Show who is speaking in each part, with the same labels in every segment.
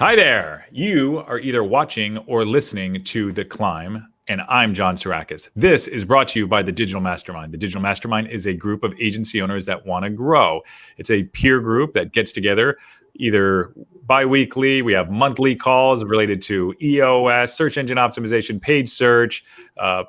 Speaker 1: Hi there. You are either watching or listening to The Climb, and I'm Jon Sarakis. This is brought to you by the Digital Mastermind. The Digital Mastermind is a group of agency owners that want to grow. It's a peer group that gets together either bi-weekly. We have monthly calls related to EOS, search engine optimization, page search,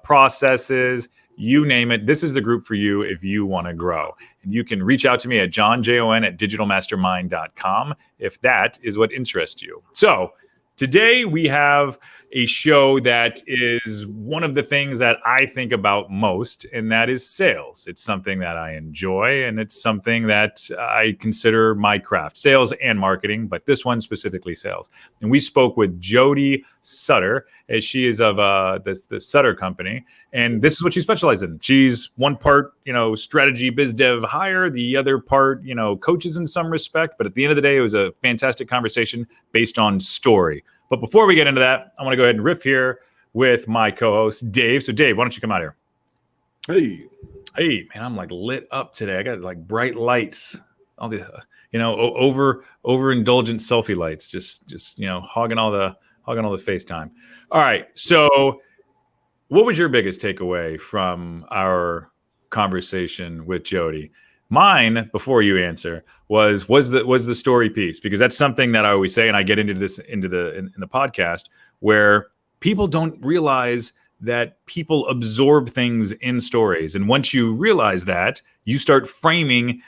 Speaker 1: processes, you name it. This is the group for you if you want to grow. And you can reach out to me at Jon at digitalmastermind.com if that is what interests you. So today we have a show that is one of the things that I think about most, and that is sales. It's something that I enjoy, and it's something that I consider my craft, sales and marketing, but this one specifically sales. And we spoke with Jody Sutter, as she is of the Sutter company, and this is what she specializes in. She's one part, strategy, biz dev hire, the other part, coaches in some respect. But at the end of the day, it was a fantastic conversation based on story. But before we get into that, I want to go ahead and riff here with my co-host, Dave. So Dave, why don't you come out here? Hey, man, I'm like lit up today. I got like bright lights, all the, overindulgent selfie lights, just hogging all the FaceTime. All right. So what was your biggest takeaway from our conversation with Jody? Mine, before you answer, was the story piece, because that's something that I always say, and I get into this in the podcast, where people don't realize that people absorb things in stories, and once you realize that, you start framing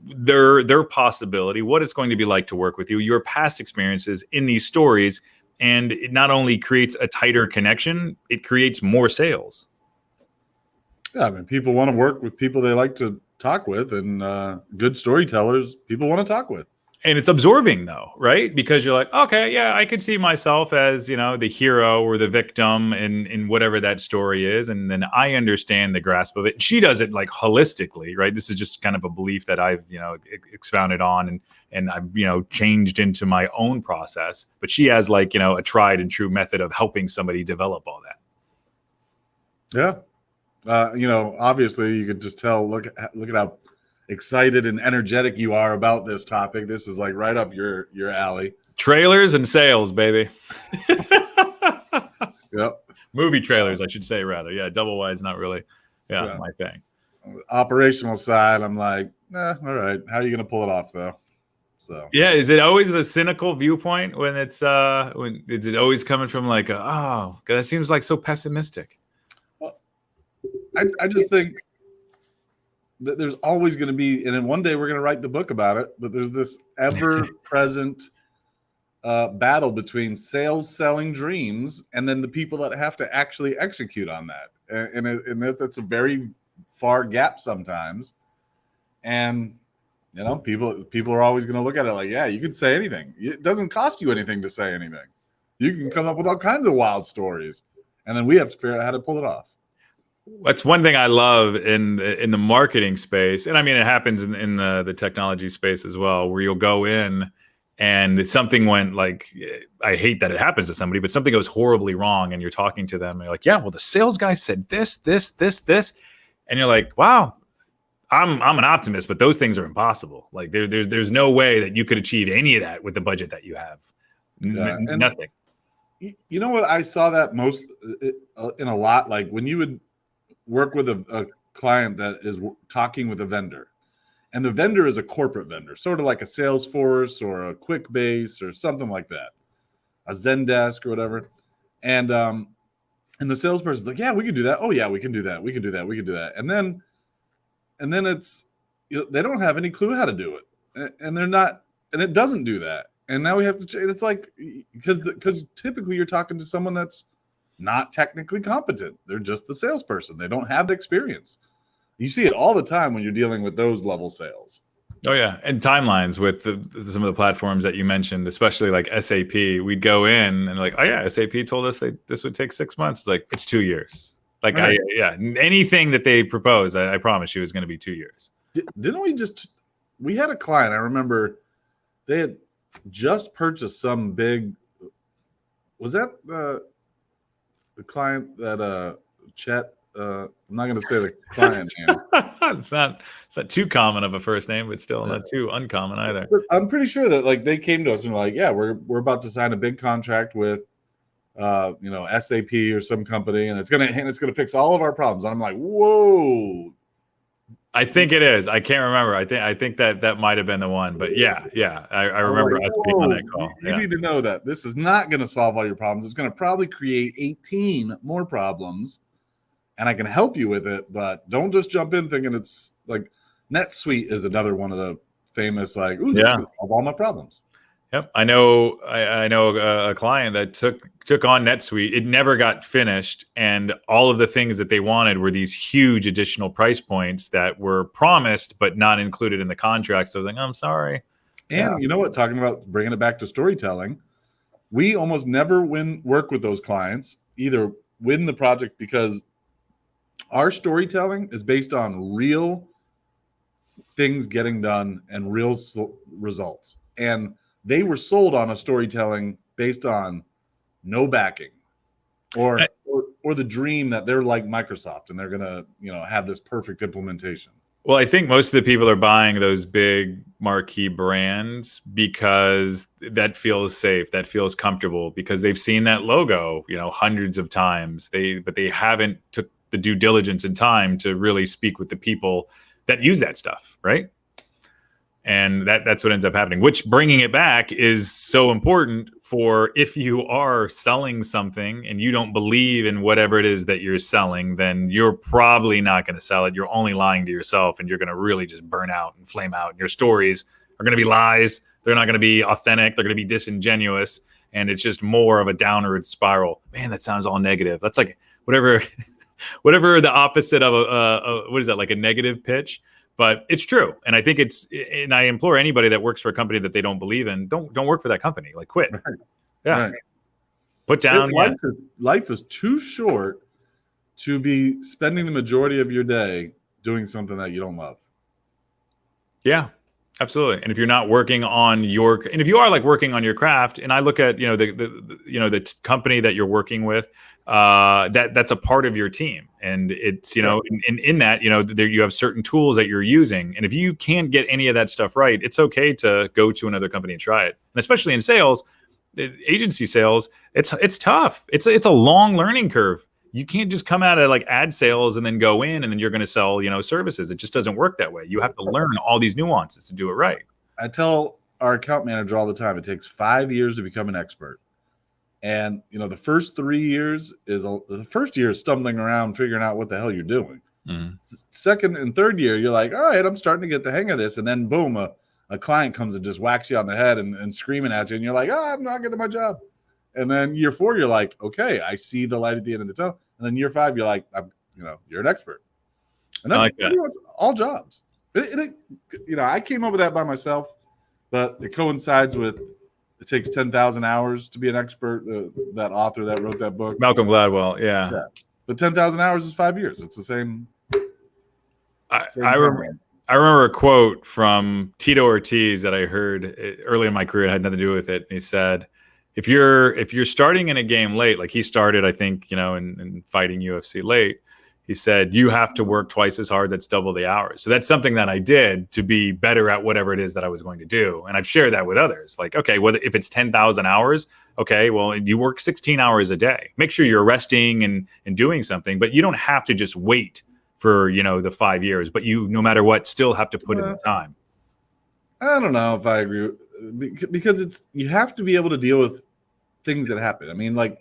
Speaker 1: their possibility, what it's going to be like to work with you, your past experiences in these stories, and it not only creates a tighter connection, it creates more sales.
Speaker 2: Yeah, I mean, people want to work with people they like to talk with, and good storytellers people want to talk with.
Speaker 1: And it's absorbing though, right? Because you're like, okay, yeah, I could see myself as, the hero or the victim in whatever that story is. And then I understand the grasp of it. She does it like holistically, right? This is just kind of a belief that I've, expounded on and I've, changed into my own process. But she has like, a tried and true method of helping somebody develop all
Speaker 2: that. Yeah. Obviously you could just tell, look at how excited and energetic you are about this topic. This is like right up your alley.
Speaker 1: Trailers and sales, baby.
Speaker 2: Yep.
Speaker 1: Movie trailers, I should say, rather. Yeah, double wide is not really my thing.
Speaker 2: Operational side, I'm like, all right. How are you going to pull it off, though? So
Speaker 1: yeah, is it always the cynical viewpoint when it's when is it always coming from like, that seems like so pessimistic?
Speaker 2: Well, I just think that there's always going to be, and then one day we're going to write the book about it, but there's this ever-present battle between sales selling dreams and then the people that have to actually execute on that. And that's a very far gap sometimes. And, people are always going to look at it like, yeah, you can say anything. It doesn't cost you anything to say anything. You can come up with all kinds of wild stories. And then we have to figure out how to pull it off.
Speaker 1: That's one thing I love in the marketing space. And I mean, it happens in the technology space as well, where you'll go in and something went like, I hate that it happens to somebody, but something goes horribly wrong and you're talking to them and you're like, yeah, well, the sales guy said this. And you're like, wow, I'm an optimist, but those things are impossible. Like there's no way that you could achieve any of that with the budget that you have. Nothing.
Speaker 2: You know what? I saw that most in a lot, like when you would work with a client that is talking with a vendor, and the vendor is a corporate vendor, sort of like a Salesforce or a QuickBase or something like that, a Zendesk or whatever. And the salesperson's like, yeah, we can do that. Oh yeah, we can do that. We can do that. We can do that. And then it's, they don't have any clue how to do it, and they're not, and it doesn't do that. And now we have to, it's like, because typically you're talking to someone that's not technically competent. They're just the salesperson. They don't have the experience. You see it all the time when you're dealing with those level sales.
Speaker 1: Oh yeah, and timelines with some of the platforms that you mentioned, especially like SAP. We'd go in and like, oh yeah, SAP told us this would take 6 months. It's like, it's 2 years. Like, right. Anything that they propose, I promise you, is going to be 2 years.
Speaker 2: Didn't we had a client, I remember they had just purchased some big, was that the client that Chet I'm not going to say the client name.
Speaker 1: It's not too common of a first name, but still not too uncommon either.
Speaker 2: But I'm pretty sure that like they came to us and were like, yeah, we're about to sign a big contract with SAP or some company, and it's gonna fix all of our problems. And I'm like, whoa.
Speaker 1: I think it is. I can't remember. I think that might have been the one. But yeah. I remember us being on that call.
Speaker 2: You need to know that this is not going to solve all your problems. It's going to probably create 18 more problems, and I can help you with it. But don't just jump in thinking it's like NetSuite is another one of the famous like, ooh, this is going to solve all my problems.
Speaker 1: Yep, I know a client that took on NetSuite. It never got finished, and all of the things that they wanted were these huge additional price points that were promised but not included in the contract. So I was like, I'm sorry.
Speaker 2: And you know what? Talking about bringing it back to storytelling, we almost never work with those clients, either win the project because our storytelling is based on real things getting done and real results. And they were sold on a storytelling based on no backing or the dream that they're like Microsoft and they're going to, have this perfect implementation.
Speaker 1: Well, I think most of the people are buying those big marquee brands because that feels safe, that feels comfortable, because they've seen that logo, hundreds of times. But they haven't took the due diligence and time to really speak with the people that use that stuff, right? And that's what ends up happening, which bringing it back is so important for if you are selling something and you don't believe in whatever it is that you're selling, then you're probably not going to sell it. You're only lying to yourself, and you're going to really just burn out and flame out. And your stories are going to be lies. They're not going to be authentic. They're going to be disingenuous. And it's just more of a downward spiral. Man, that sounds all negative. That's like whatever the opposite of what is that, like a negative pitch? But it's true. And I think and I implore anybody that works for a company that they don't believe in, don't work for that company. Like quit.
Speaker 2: Right.
Speaker 1: Yeah. Right. Put down.
Speaker 2: Life is too short to be spending the majority of your day doing something that you don't love. Yeah,
Speaker 1: absolutely. And if you're not working on and if you are like working on your craft, and I look at, the company that you're working with, that's a part of your team. And it's, in that, there you have certain tools that you're using. And if you can't get any of that stuff right, it's okay to go to another company and try it. And especially in sales, agency sales, it's tough. It's a long learning curve. You can't just come out of like ad sales and then go in and then you're going to sell, services. It just doesn't work that way. You have to learn all these nuances to do it right.
Speaker 2: I tell our account manager all the time, it takes 5 years to become an expert. And, the first 3 years the first year is stumbling around, figuring out what the hell you're doing. Mm-hmm. Second and third year, you're like, all right, I'm starting to get the hang of this. And then boom, a client comes and just whacks you on the head and screaming at you. And you're like, I'm not getting my job. And then year 4, you're like, okay, I see the light at the end of the tunnel. And then year 5, you're like, you're an expert. And that's pretty much all jobs. I came up with that by myself, but it coincides with it takes 10,000 hours to be an expert. That author that wrote that book,
Speaker 1: Malcolm Gladwell. Yeah.
Speaker 2: But 10,000 hours is 5 years. It's the same.
Speaker 1: I remember a quote from Tito Ortiz that I heard early in my career. It had nothing to do with it. And he said, if you're starting in a game late, like he started, I think, in fighting UFC late, he said, you have to work twice as hard. That's double the hours. So that's something that I did to be better at whatever it is that I was going to do. And I've shared that with others. Like, okay, if it's 10,000 hours, okay, well, you work 16 hours a day. Make sure you're resting and doing something, but you don't have to just wait for, the 5 years, but you, no matter what, still have to put in the time.
Speaker 2: I don't know if I agree, because you have to be able to deal with things that happen. I mean, like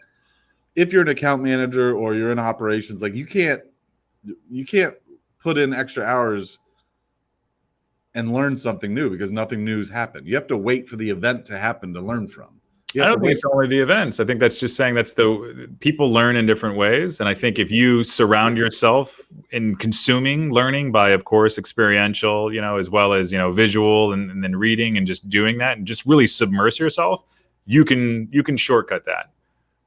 Speaker 2: if you're an account manager or you're in operations, like you can't put in extra hours and learn something new because nothing new's happened. You have to wait for the event to happen to learn from.
Speaker 1: I don't think it's only the events. I think that's just saying people learn in different ways. And I think if you surround yourself in consuming learning by, of course, experiential, as well as, visual and then reading and just doing that and just really submerge yourself, you can shortcut that.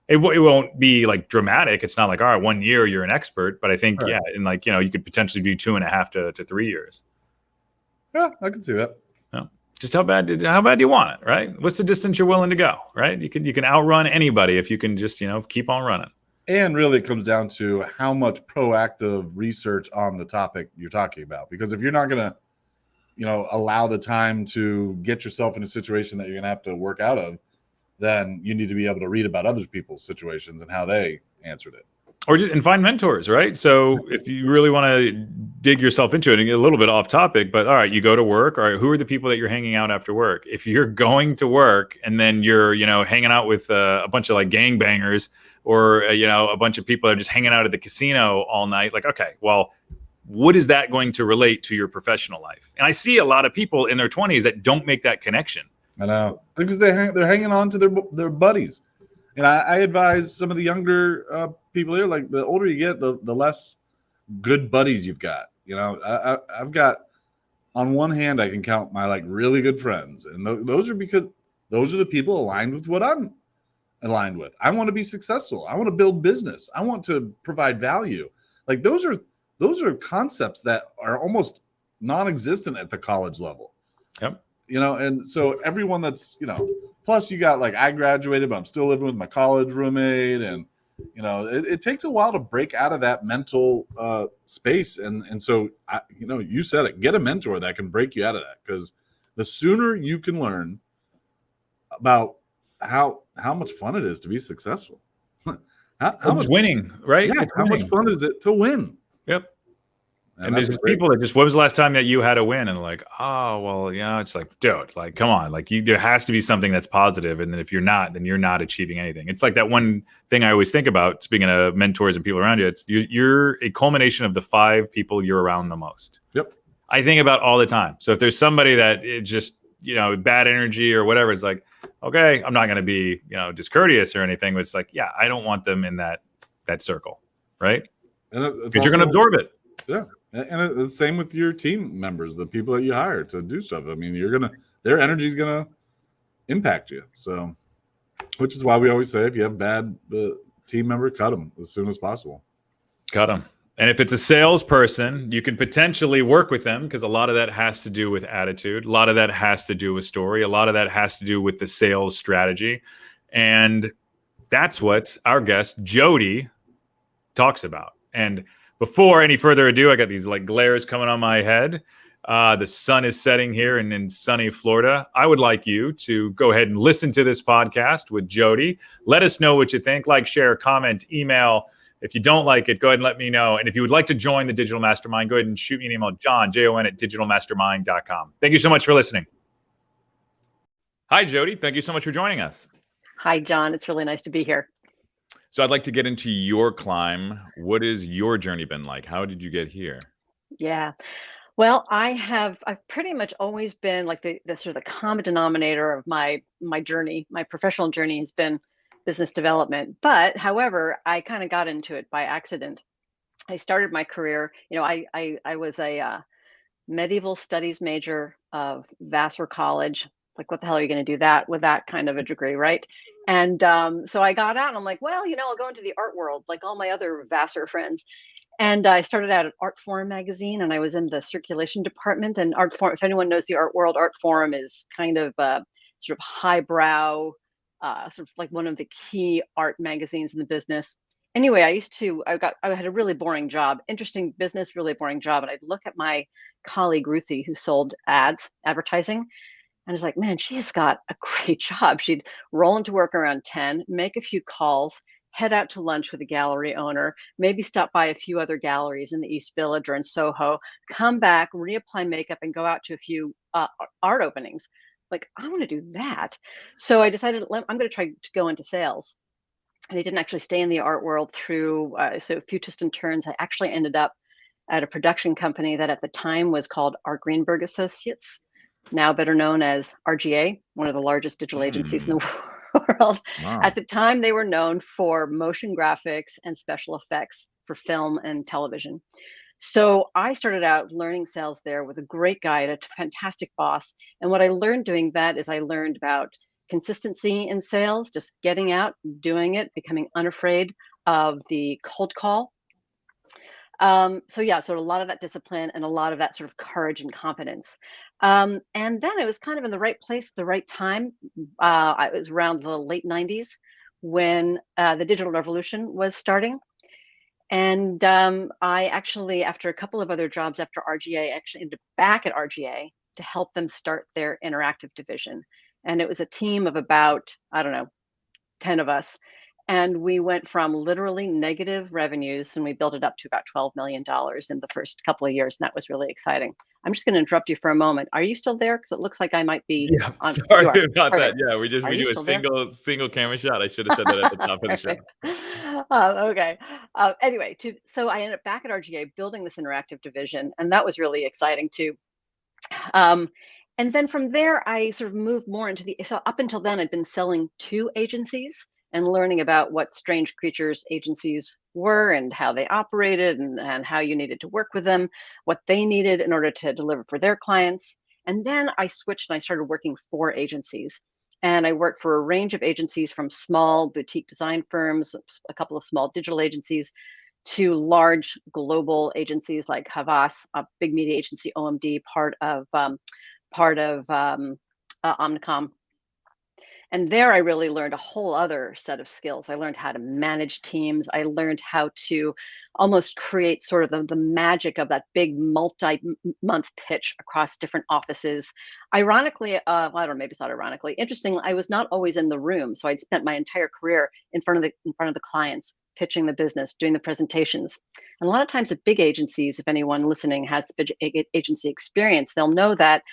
Speaker 1: It won't be like dramatic. It's not like, all right, 1 year you're an expert, but I think, right. And like, you could potentially be 2.5 to 3 years.
Speaker 2: Yeah, I can see that.
Speaker 1: Yeah. Just how bad do you want it, right? What's the distance you're willing to go, right? You can outrun anybody if you can just, keep on running.
Speaker 2: And really it comes down to how much proactive research on the topic you're talking about. Because if you're not going to, allow the time to get yourself in a situation that you're going to have to work out of, then you need to be able to read about other people's situations and how they answered it.
Speaker 1: And find mentors, right? So if you really want to dig yourself into it and get a little bit off topic, but all right, you go to work. All right, who are the people that you're hanging out after work? If you're going to work and then you're, hanging out with a bunch of like gangbangers or, a bunch of people that are just hanging out at the casino all night, like, okay, well, what is that going to relate to your professional life? And I see a lot of people in their 20s that don't make that connection.
Speaker 2: I know, because they're hanging on to their buddies. And I advise some of the younger people here, like the older you get, the less good buddies you've got. I've got, on one hand, I can count my like really good friends. And those are because those are the people aligned with what I'm aligned with. I want to be successful. I want to build business. I want to provide value. Like those are concepts that are almost non-existent at the college level.
Speaker 1: Yep.
Speaker 2: And so everyone that's, plus you got like, I graduated, but I'm still living with my college roommate. And, it takes a while to break out of that mental space. And so, you said it, get a mentor that can break you out of that. Because the sooner you can learn about how much fun it is to be successful. how much
Speaker 1: winning, right?
Speaker 2: Yeah, how much fun is it to win?
Speaker 1: Yep. And there's just people that just, when was the last time that you had a win? And they're like, oh, well, it's like, dude, like, come on. Like there has to be something that's positive. And then if you're not, then you're not achieving anything. It's like that one thing I always think about, speaking of mentors and people around you, it's you're a culmination of the 5 people you're around the most.
Speaker 2: Yep.
Speaker 1: I think about all the time. So if there's somebody that it just, bad energy or whatever, it's like, okay, I'm not going to be, discourteous or anything, but it's like, yeah, I don't want them in that circle. Right. Because you're going to absorb it.
Speaker 2: Yeah. And it's the same with your team members, the people that you hire to do stuff. I mean, their energy is going to impact you. So, which is why we always say, if you have bad team member, cut them as soon as possible.
Speaker 1: Cut them. And if it's a salesperson, you can potentially work with them because a lot of that has to do with attitude. A lot of that has to do with story. A lot of that has to do with the sales strategy. And that's what our guest, Jody, talks about. And before any further ado, I got these like glares coming on my head. The sun is setting here in sunny Florida. I would like you to go ahead and listen to this podcast with Jody. Let us know what you think. Like, share, comment, email. If you don't like it, go ahead and let me know. And if you would like to join the Digital Mastermind, go ahead and shoot me an email, Jon, Jon at digitalmastermind.com. Thank you so much for listening. Hi, Jody. Thank you so much for joining us.
Speaker 3: Hi, Jon. It's really nice to be here.
Speaker 1: So I'd like to get into your climb. What has your journey been like? How did you get here?
Speaker 3: Yeah. Well, I've pretty much always been like the sort of the common denominator of my journey. My professional journey has been business development. But however, I kind of got into it by accident. I started my career, I was a medieval studies major of Vassar College. Like, what the hell are you going to do that with that kind of a degree, right? And so I got out and I'm like, well, I'll go into the art world like all my other Vassar friends. And I started out at Art Forum magazine, and I was in the circulation department. And Art Forum, if anyone knows the art world, Art Forum is kind of sort of highbrow, sort of like one of the key art magazines in the business. Anyway, I had a really boring job, interesting business, really boring job. And I'd look at my colleague Ruthie, who sold advertising. And I was like, man, she's got a great job. She'd roll into work around 10, make a few calls, head out to lunch with a gallery owner, maybe stop by a few other galleries in the East Village or in Soho, come back, reapply makeup, and go out to a few art openings. Like, I want to do that. So I decided I'm going to try to go into sales. And I didn't actually stay in the art world through so a few twists and turns. I actually ended up at a production company that at the time was called Art Greenberg Associates, now better known as RGA, one of the largest digital agencies in the world.
Speaker 1: Wow.
Speaker 3: At the time, they were known for motion graphics and special effects for film and television. So I started out learning sales there with a great guy, a fantastic boss. And what I learned doing that is I learned about consistency in sales, just getting out, doing it, becoming unafraid of the cold call. So a lot of that discipline and a lot of that sort of courage and confidence. And then I was kind of in the right place at the right time. I was around the late 90s when the digital revolution was starting. And I actually, after a couple of other jobs after RGA, actually ended back at RGA to help them start their interactive division. And it was a team of about, I don't know, 10 of us. And we went from literally negative revenues and we built it up to about $12 million in the first couple of years. And that was really exciting. I'm just going to interrupt you for a moment. Are you still there? Because it looks like I might be
Speaker 1: Yeah,
Speaker 3: on. You
Speaker 1: sorry
Speaker 3: are.
Speaker 1: about that.
Speaker 3: Perfect.
Speaker 1: Yeah, we
Speaker 3: Are
Speaker 1: do
Speaker 3: you
Speaker 1: a
Speaker 3: still there?
Speaker 1: single camera shot. I should have said that at the top of the show.
Speaker 3: Perfect. Okay. Anyway, so I ended up back at RGA building this interactive division, and that was really exciting too. Um, and then from there, I sort of moved more into so up until then, I'd been selling to agencies and learning about what strange creatures agencies were and how they operated and how you needed to work with them, what they needed in order to deliver for their clients. And then I switched and I started working for agencies. And I worked for a range of agencies from small boutique design firms, a couple of small digital agencies, to large global agencies like Havas, a big media agency, OMD, part of Omnicom. And there I really learned a whole other set of skills. I learned how to manage teams. I learned how to almost create sort of the magic of that big multi-month pitch across different offices. Ironically, well, I don't know, maybe it's not ironically. Interesting, I was not always in the room. So I'd spent my entire career in front of the clients, pitching the business, doing the presentations. And a lot of times at big agencies, if anyone listening has agency experience, they'll know that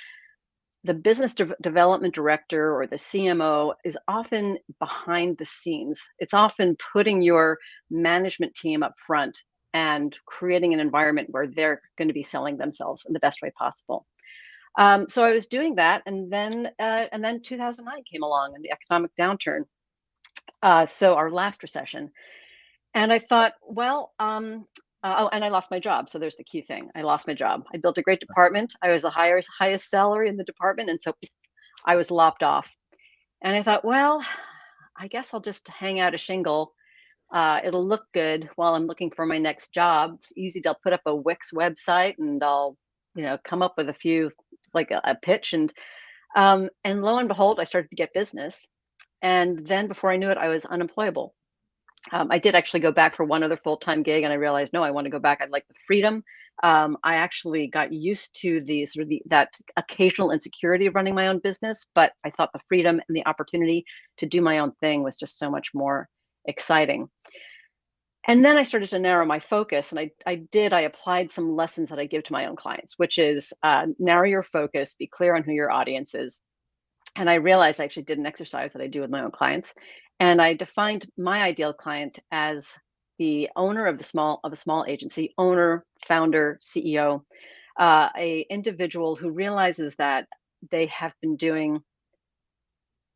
Speaker 3: the business development director or the CMO is often behind the scenes. It's often putting your management team up front and creating an environment where they're going to be selling themselves in the best way possible. So I was doing that, and then 2009 came along and the economic downturn. So our last recession, and I thought, well, oh, and I lost my job. So there's the key thing. I lost my job. I built a great department. I was the highest salary in the department. And so I was lopped off. And I thought, well, I guess I'll just hang out a shingle. It'll look good while I'm looking for my next job. It's easy to put up a Wix website and I'll, come up with a few, like a pitch. And lo and behold, I started to get business. And then before I knew it, I was unemployable. I did actually go back for one other full-time gig, and I realized, no, I want to go back. I'd like the freedom. I actually got used to that occasional insecurity of running my own business, but I thought the freedom and the opportunity to do my own thing was just so much more exciting. And then I started to narrow my focus, and I applied some lessons that I give to my own clients, which is narrow your focus, be clear on who your audience is. And I realized I actually did an exercise that I do with my own clients. And I defined my ideal client as the owner of a small agency, owner, founder, CEO, a individual who realizes that they have been doing,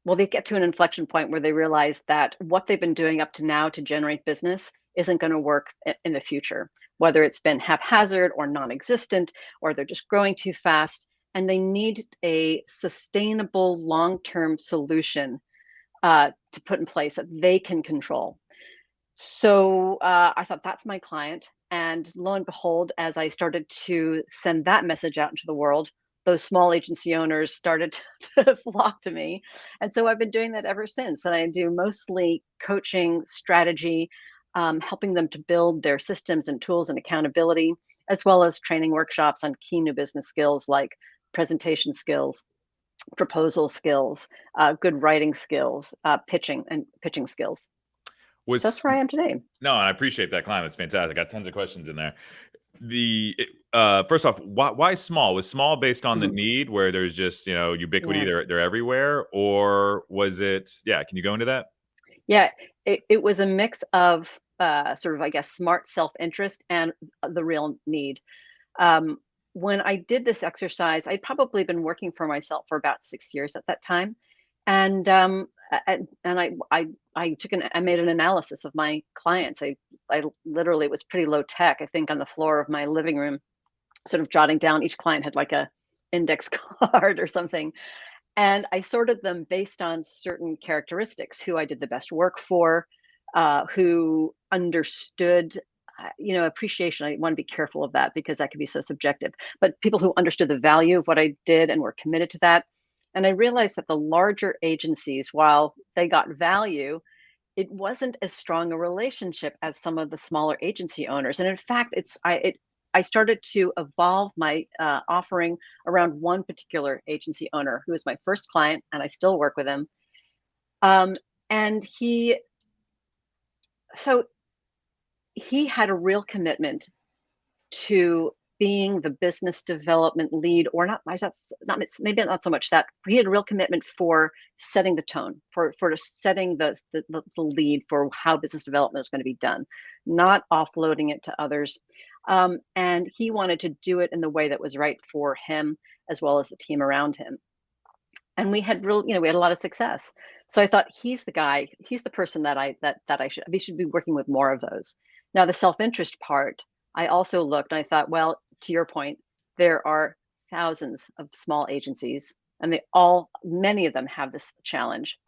Speaker 3: well, they get to an inflection point where they realize that what they've been doing up to now to generate business isn't going to work in the future, whether it's been haphazard or non-existent, or they're just growing too fast. And they need a sustainable long-term solution to put in place that they can control. So I thought, that's my client. And lo and behold, as I started to send that message out into the world, those small agency owners started to flock to me. And so I've been doing that ever since. And I do mostly coaching, strategy, helping them to build their systems and tools and accountability, as well as training workshops on key new business skills like presentation skills, proposal skills, good writing skills, pitching skills. So that's where I am today.
Speaker 1: No, and I appreciate that, Climb. It's fantastic. I got tons of questions in there. First off, why small? Was small based on the need, where there's just ubiquity?
Speaker 3: Yeah.
Speaker 1: They're everywhere, or was it? Yeah, can you go into that?
Speaker 3: Yeah, it was a mix of sort of, I guess, smart self-interest and the real need. When I did this exercise, I'd probably been working for myself for about 6 years at that time, and I made an analysis of my clients. I literally, it was pretty low tech. I think on the floor of my living room, sort of jotting down, each client had like a index card or something, and I sorted them based on certain characteristics: who I did the best work for, who understood, appreciation. I want to be careful of that because that could be so subjective, but people who understood the value of what I did and were committed to that. And I realized that the larger agencies, while they got value, it wasn't as strong a relationship as some of the smaller agency owners. And in fact, I started to evolve my offering around one particular agency owner who was my first client, and I still work with him. And he had a real commitment to being the business development lead, or not maybe not so much that. He had a real commitment for setting the tone, for setting the lead for how business development is going to be done, not offloading it to others. And he wanted to do it in the way that was right for him as well as the team around him. And we had we had a lot of success. So I thought he's the guy, he's the person that we should be working with more of those. Now the self-interest part, I also looked and I thought, well, to your point, there are thousands of small agencies and many of them have this challenge.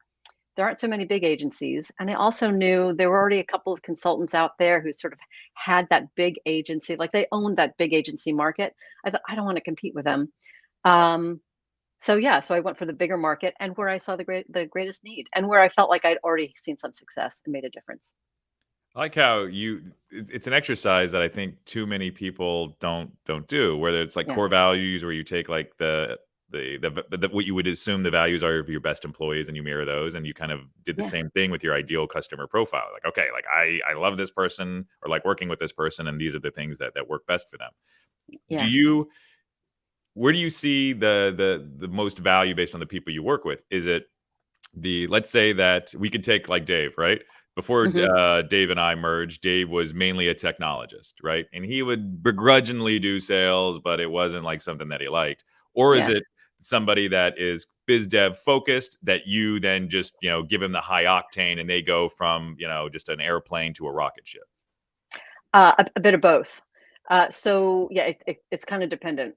Speaker 3: There aren't so many big agencies. And I also knew there were already a couple of consultants out there who sort of had that big agency, like they owned that big agency market. I thought, I don't want to compete with them. So I went for the bigger market and where I saw the greatest need and where I felt like I'd already seen some success and made a difference.
Speaker 1: I like how it's an exercise that I think too many people don't do, whether it's like
Speaker 3: Yeah.
Speaker 1: core values where you take like the what you would assume the values are of your best employees and you mirror those, and you kind of did the same thing with your ideal customer profile. Like, okay, like I love this person or like working with this person, and these are the things that work best for them.
Speaker 3: Yeah.
Speaker 1: Where do you see the most value based on the people you work with? Is it let's say that we could take like Dave, right? Before Dave and I merged, Dave was mainly a technologist, right? And he would begrudgingly do sales, but it wasn't like something that he liked. Or is it somebody that is biz dev focused that you then just, give them the high octane and they go from, just an airplane to a rocket ship?
Speaker 3: A bit of both. It's kind of dependent.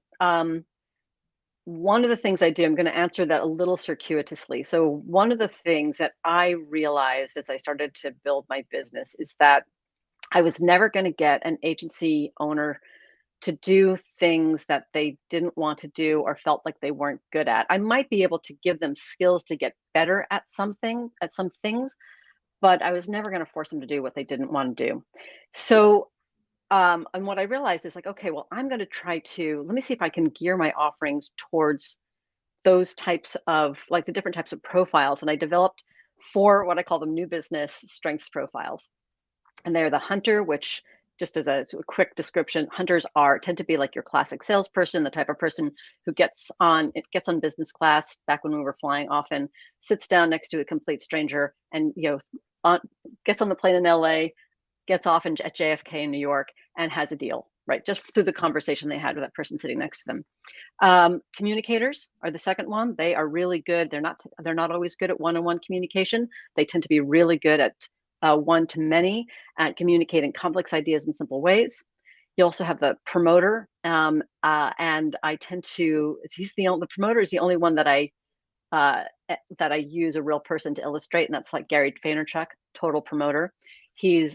Speaker 3: One of the things I do, I'm going to answer that a little circuitously. So one of the things that I realized as I started to build my business is that I was never going to get an agency owner to do things that they didn't want to do or felt like they weren't good at. I might be able to give them skills to get better at some things, but I was never going to force them to do what they didn't want to do. So and what I realized is like, okay, well, I'm going to let me see if I can gear my offerings towards those types of like the different types of profiles. And I developed 4 what I call them new business strengths profiles. And they're the hunter, which just as a quick description, hunters tend to be like your classic salesperson, the type of person who gets on business class back when we were flying often, sits down next to a complete stranger and, gets on the plane in LA, gets off at JFK in New York and has a deal, right? Just through the conversation they had with that person sitting next to them. Communicators are the second one. They are really good. They're not always good at one-on-one communication. They tend to be really good at one-to-many, at communicating complex ideas in simple ways. You also have the promoter, and I tend to. The promoter is the only one that I use a real person to illustrate, and that's like Gary Vaynerchuk, total promoter. He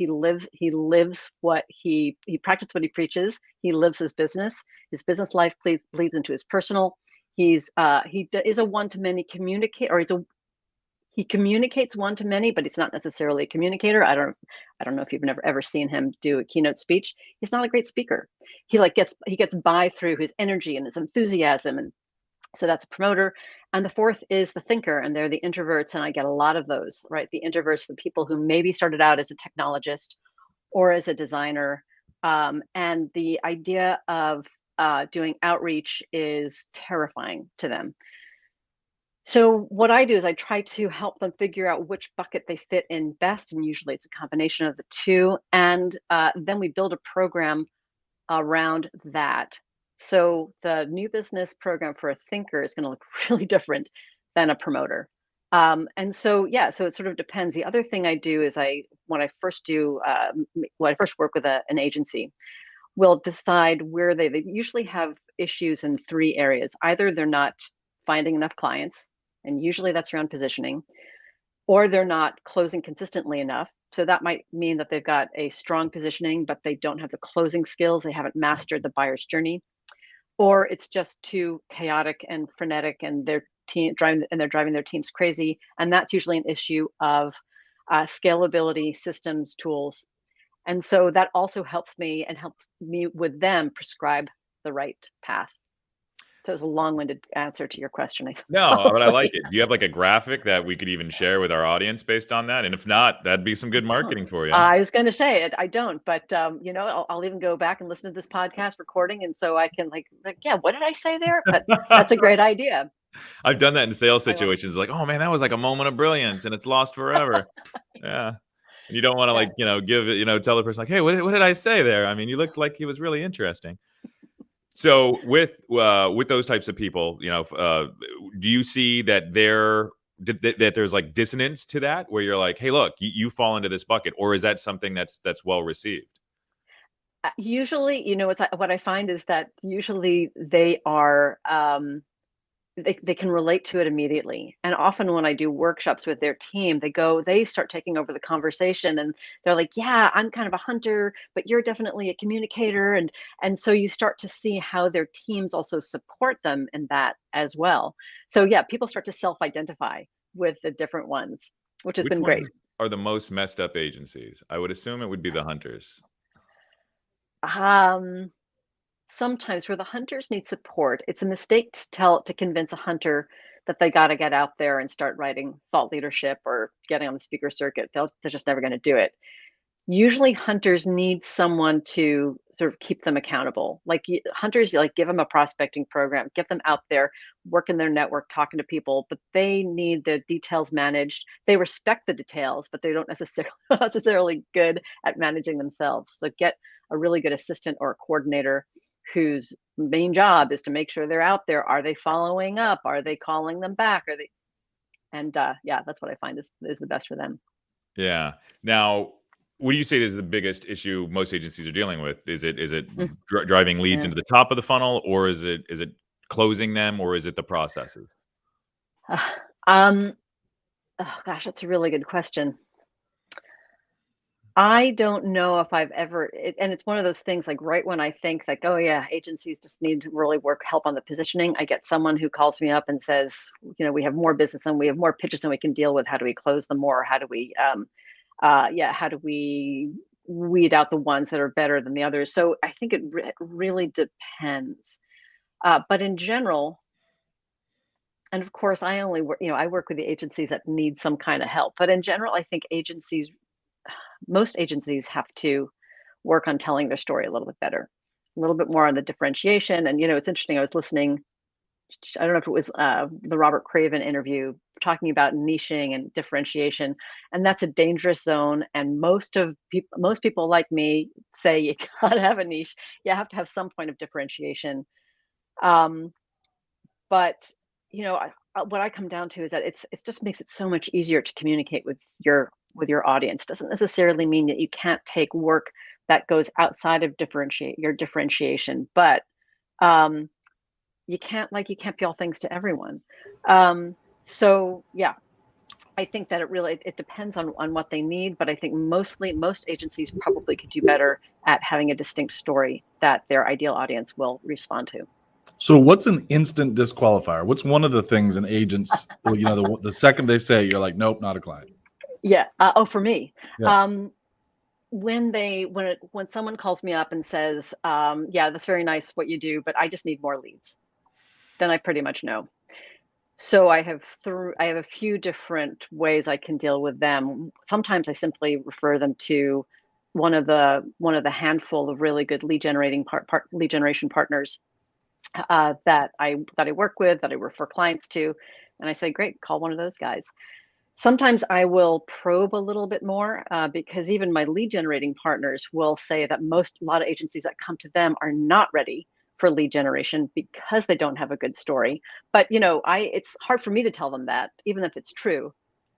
Speaker 3: lives what he practices what he preaches. He lives his business. His business life bleeds into his personal. He is a one-to-many communicator, or he communicates one-to-many, but he's not necessarily a communicator. I don't know if you've ever seen him do a keynote speech. He's not a great speaker. He gets by through his energy and his enthusiasm, and so that's a promoter. And the fourth is the thinker, and they're the introverts, and I get a lot of those, right? The introverts, the people who maybe started out as a technologist or as a designer, and the idea of doing outreach is terrifying to them. So what I do is I try to help them figure out which bucket they fit in best, and usually it's a combination of the two, and then we build a program around that. So the new business program for a thinker is going to look really different than a promoter. So it sort of depends. The other thing I do is when I first work with an agency, we'll decide where they usually have issues in 3 areas. Either they're not finding enough clients, and usually that's around positioning, or they're not closing consistently enough. So that might mean that they've got a strong positioning, but they don't have the closing skills. They haven't mastered the buyer's journey, or it's just too chaotic and frenetic, and they're driving their teams crazy. And that's usually an issue of scalability, systems, tools. And so that also helps me and helps me with them prescribe the right path. So it's a long-winded answer to your question.
Speaker 1: No, but I like it. Do you have like a graphic that we could even share with our audience based on that? And if not, that'd be some good marketing for you.
Speaker 3: I was going to say it. I don't, but I'll even go back and listen to this podcast recording, and so I can yeah, what did I say there? But that's a great idea.
Speaker 1: I've done that in sales situations. Like, oh man, that was like a moment of brilliance, and it's lost forever. Yeah. And you don't want to give it, tell the person like, hey, what did I say there? I mean, you looked like he was really interesting. So with those types of people, do you see that that there's like dissonance to that, where you're like, hey, look, you fall into this bucket, or is that something that's well received?
Speaker 3: Usually, what I find is that usually they are they can relate to it immediately. And often when I do workshops with their team, they start taking over the conversation, and they're like, yeah, I'm kind of a hunter, but you're definitely a communicator. And so you start to see how their teams also support them in that as well. So yeah, people start to self-identify with the different ones, which has been great.
Speaker 1: Are the most messed up agencies? I would assume it would be the hunters.
Speaker 3: Sometimes where the hunters need support, it's a mistake to convince a hunter that they got to get out there and start writing thought leadership or getting on the speaker circuit. They're just never going to do it. Usually hunters need someone to sort of keep them accountable. Hunters, give them a prospecting program, get them out there, work in their network, talking to people, but they need the details managed. They respect the details, but they don't necessarily good at managing themselves. So get a really good assistant or a coordinator whose main job is to make sure they're out there. Are they following up? Are they calling them back? That's what I find is the best for them.
Speaker 1: Yeah. Now, what do you say is the biggest issue most agencies are dealing with? Is it driving leads into the top of the funnel, or is it closing them, or is it the processes?
Speaker 3: Oh gosh, that's a really good question. I don't know if I've ever, and it's one of those things like right when I think like, oh yeah, agencies just need to really help on the positioning, I get someone who calls me up and says, we have more business and we have more pitches than we can deal with. How do we close them more? How do we, how do we weed out the ones that are better than the others? So I think it really depends. But in general, and of course, I only work, I work with the agencies that need some kind of help. But in general, I think most agencies have to work on telling their story a little bit better, a little bit more on the differentiation. And, it's interesting. I was listening, I don't know if it was the Robert Craven interview talking about niching and differentiation. And that's a dangerous zone. And most people like me say you gotta have a niche. You have to have some point of differentiation. But, what I come down to is that it just makes it so much easier to communicate with your audience. Doesn't necessarily mean that you can't take work that goes outside of your differentiation, but you can't be all things to everyone. So yeah, I think that it depends on what they need, but I think most agencies probably could do better at having a distinct story that their ideal audience will respond to.
Speaker 2: So what's an instant disqualifier? What's one of the things an agent's, the second they say, you're like, nope, not a client.
Speaker 3: Yeah. For me, yeah. When someone calls me up and says, yeah, that's very nice what you do, but I just need more leads, then I pretty much know. So I have a few different ways I can deal with them. Sometimes I simply refer them to one of the handful of really good lead generation partners that I work with, that I refer clients to, and I say, great, call one of those guys. Sometimes I will probe a little bit more because even my lead generating partners will say that a lot of agencies that come to them are not ready for lead generation because they don't have a good story. But it's hard for me to tell them that, even if it's true.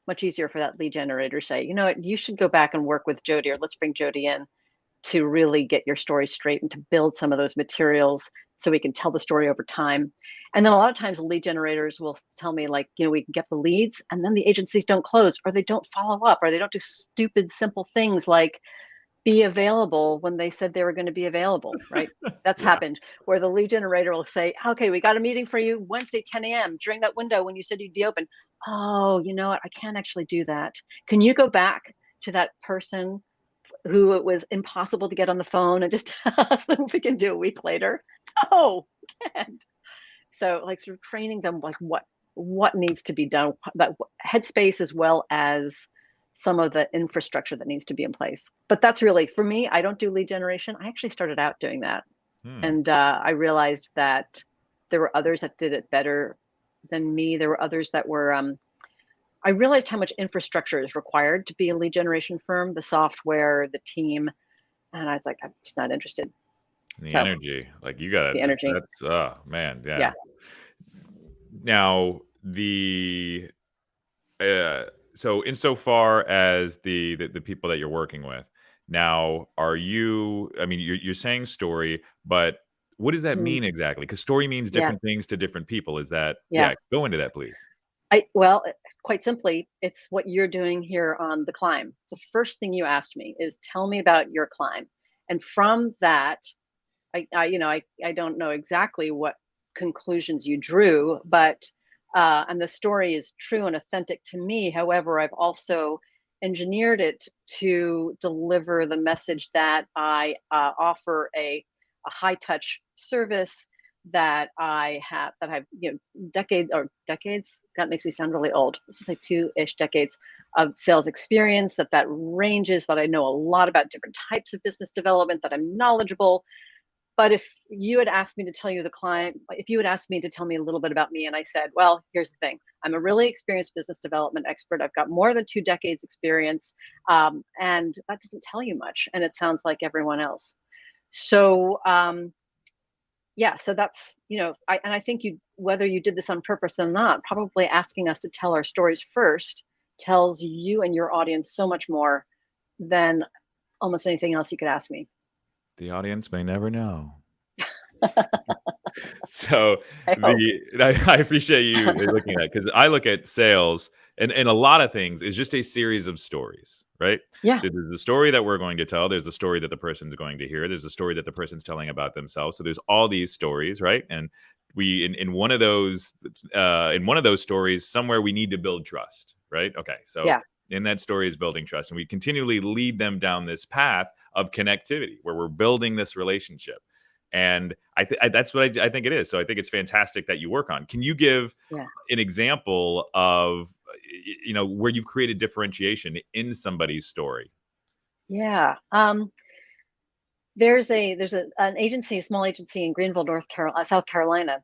Speaker 3: Much easier for that lead generator to say, you should go back and work with Jody, or let's bring Jody in to really get your story straight and to build some of those materials so we can tell the story over time. And then a lot of times the lead generators will tell me we can get the leads, and then the agencies don't close, or they don't follow up, or they don't do stupid, simple things like be available when they said they were going to be available, right? That's
Speaker 1: Yeah.
Speaker 3: happened where the lead generator will say, okay, we got a meeting for you Wednesday, 10 a.m. during that window when you said you'd be open. Oh, you know what? I can't actually do that. Can you go back to that person who it was impossible to get on the phone and just ask them if we can do a week later? No, can't. So like sort of training them like what needs to be done, that headspace as well as some of the infrastructure that needs to be in place. But that's really for me, I don't do lead generation. I actually started out doing that.
Speaker 1: Hmm.
Speaker 3: And I realized that there were others that did it better than me. There were others that were I realized how much infrastructure is required to be a lead generation firm, the software, the team. And I was like, I'm just not interested.
Speaker 1: The
Speaker 3: So
Speaker 1: energy, like you got
Speaker 3: the
Speaker 1: it.
Speaker 3: energy.
Speaker 1: That's oh man, yeah.
Speaker 3: Yeah.
Speaker 1: Now uh, so insofar as the people that you're working with, now are you? I mean, you're saying story, but what does that
Speaker 3: Mm,
Speaker 1: mean exactly? Because story means
Speaker 3: yeah.
Speaker 1: different things to different people. Is that
Speaker 3: Yeah.
Speaker 1: yeah? Go into that, please.
Speaker 3: Quite simply, it's what you're doing here on the climb. So first thing you asked me is tell me about your climb. And from that, I don't know exactly what conclusions you drew, but and the story is true and authentic to me. However, I've also engineered it to deliver the message that I offer a high touch service that I have that I've decades. That makes me sound really old. This is like 2-ish decades of sales experience. That ranges. That I know a lot about different types of business development. That I'm knowledgeable, but if you had asked me to tell you the client, if you had asked me to tell me a little bit about me, and I said, well, here's the thing, I'm a really experienced business development expert. I've got more than 2 decades experience. And that doesn't tell you much. And it sounds like everyone else. So, yeah, so that's, I think whether you did this on purpose or not, probably asking us to tell our stories first tells you and your audience so much more than almost anything else you could ask me.
Speaker 1: The audience may never know. So
Speaker 3: I hope.
Speaker 1: I appreciate you looking at it because I look at sales and a lot of things is just a series of stories, right?
Speaker 3: Yeah.
Speaker 1: So there's the story that we're going to tell. There's the story that the person's going to hear. There's the story that the person's telling about themselves. So there's all these stories, right? And we in one of those stories somewhere we need to build trust, right? Okay, so
Speaker 3: Yeah.
Speaker 1: in that story is building trust, and we continually lead them down this path of connectivity where we're building this relationship. And that's what I think it is. So I think it's fantastic that you work on. Can you give
Speaker 3: Yeah.
Speaker 1: an example of where you've created differentiation in somebody's story?
Speaker 3: Yeah. There's an agency, a small agency in Greenville, South Carolina,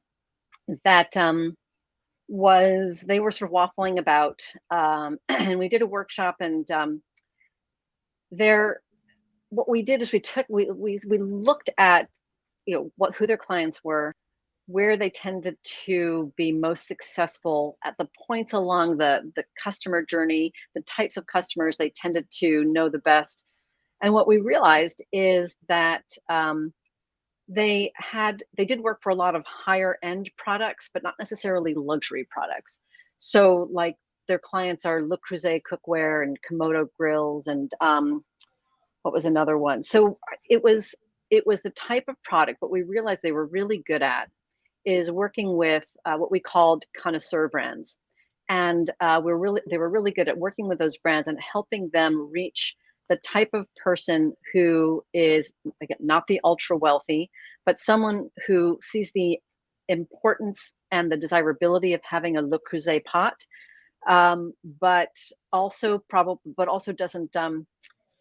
Speaker 3: that they were sort of waffling about, and we did a workshop, and there, what we did is we looked at who their clients were, where they tended to be most successful at the points along the customer journey, the types of customers they tended to know the best. And what we realized is that they did work for a lot of higher end products, but not necessarily luxury products. So like their clients are Le Creuset cookware and Komodo grills and what was another one? So it was the type of product. What we realized they were really good at is working with what we called connoisseur brands, and they were really good at working with those brands and helping them reach the type of person who is, again, not the ultra wealthy, but someone who sees the importance and the desirability of having a Le Creuset pot, but also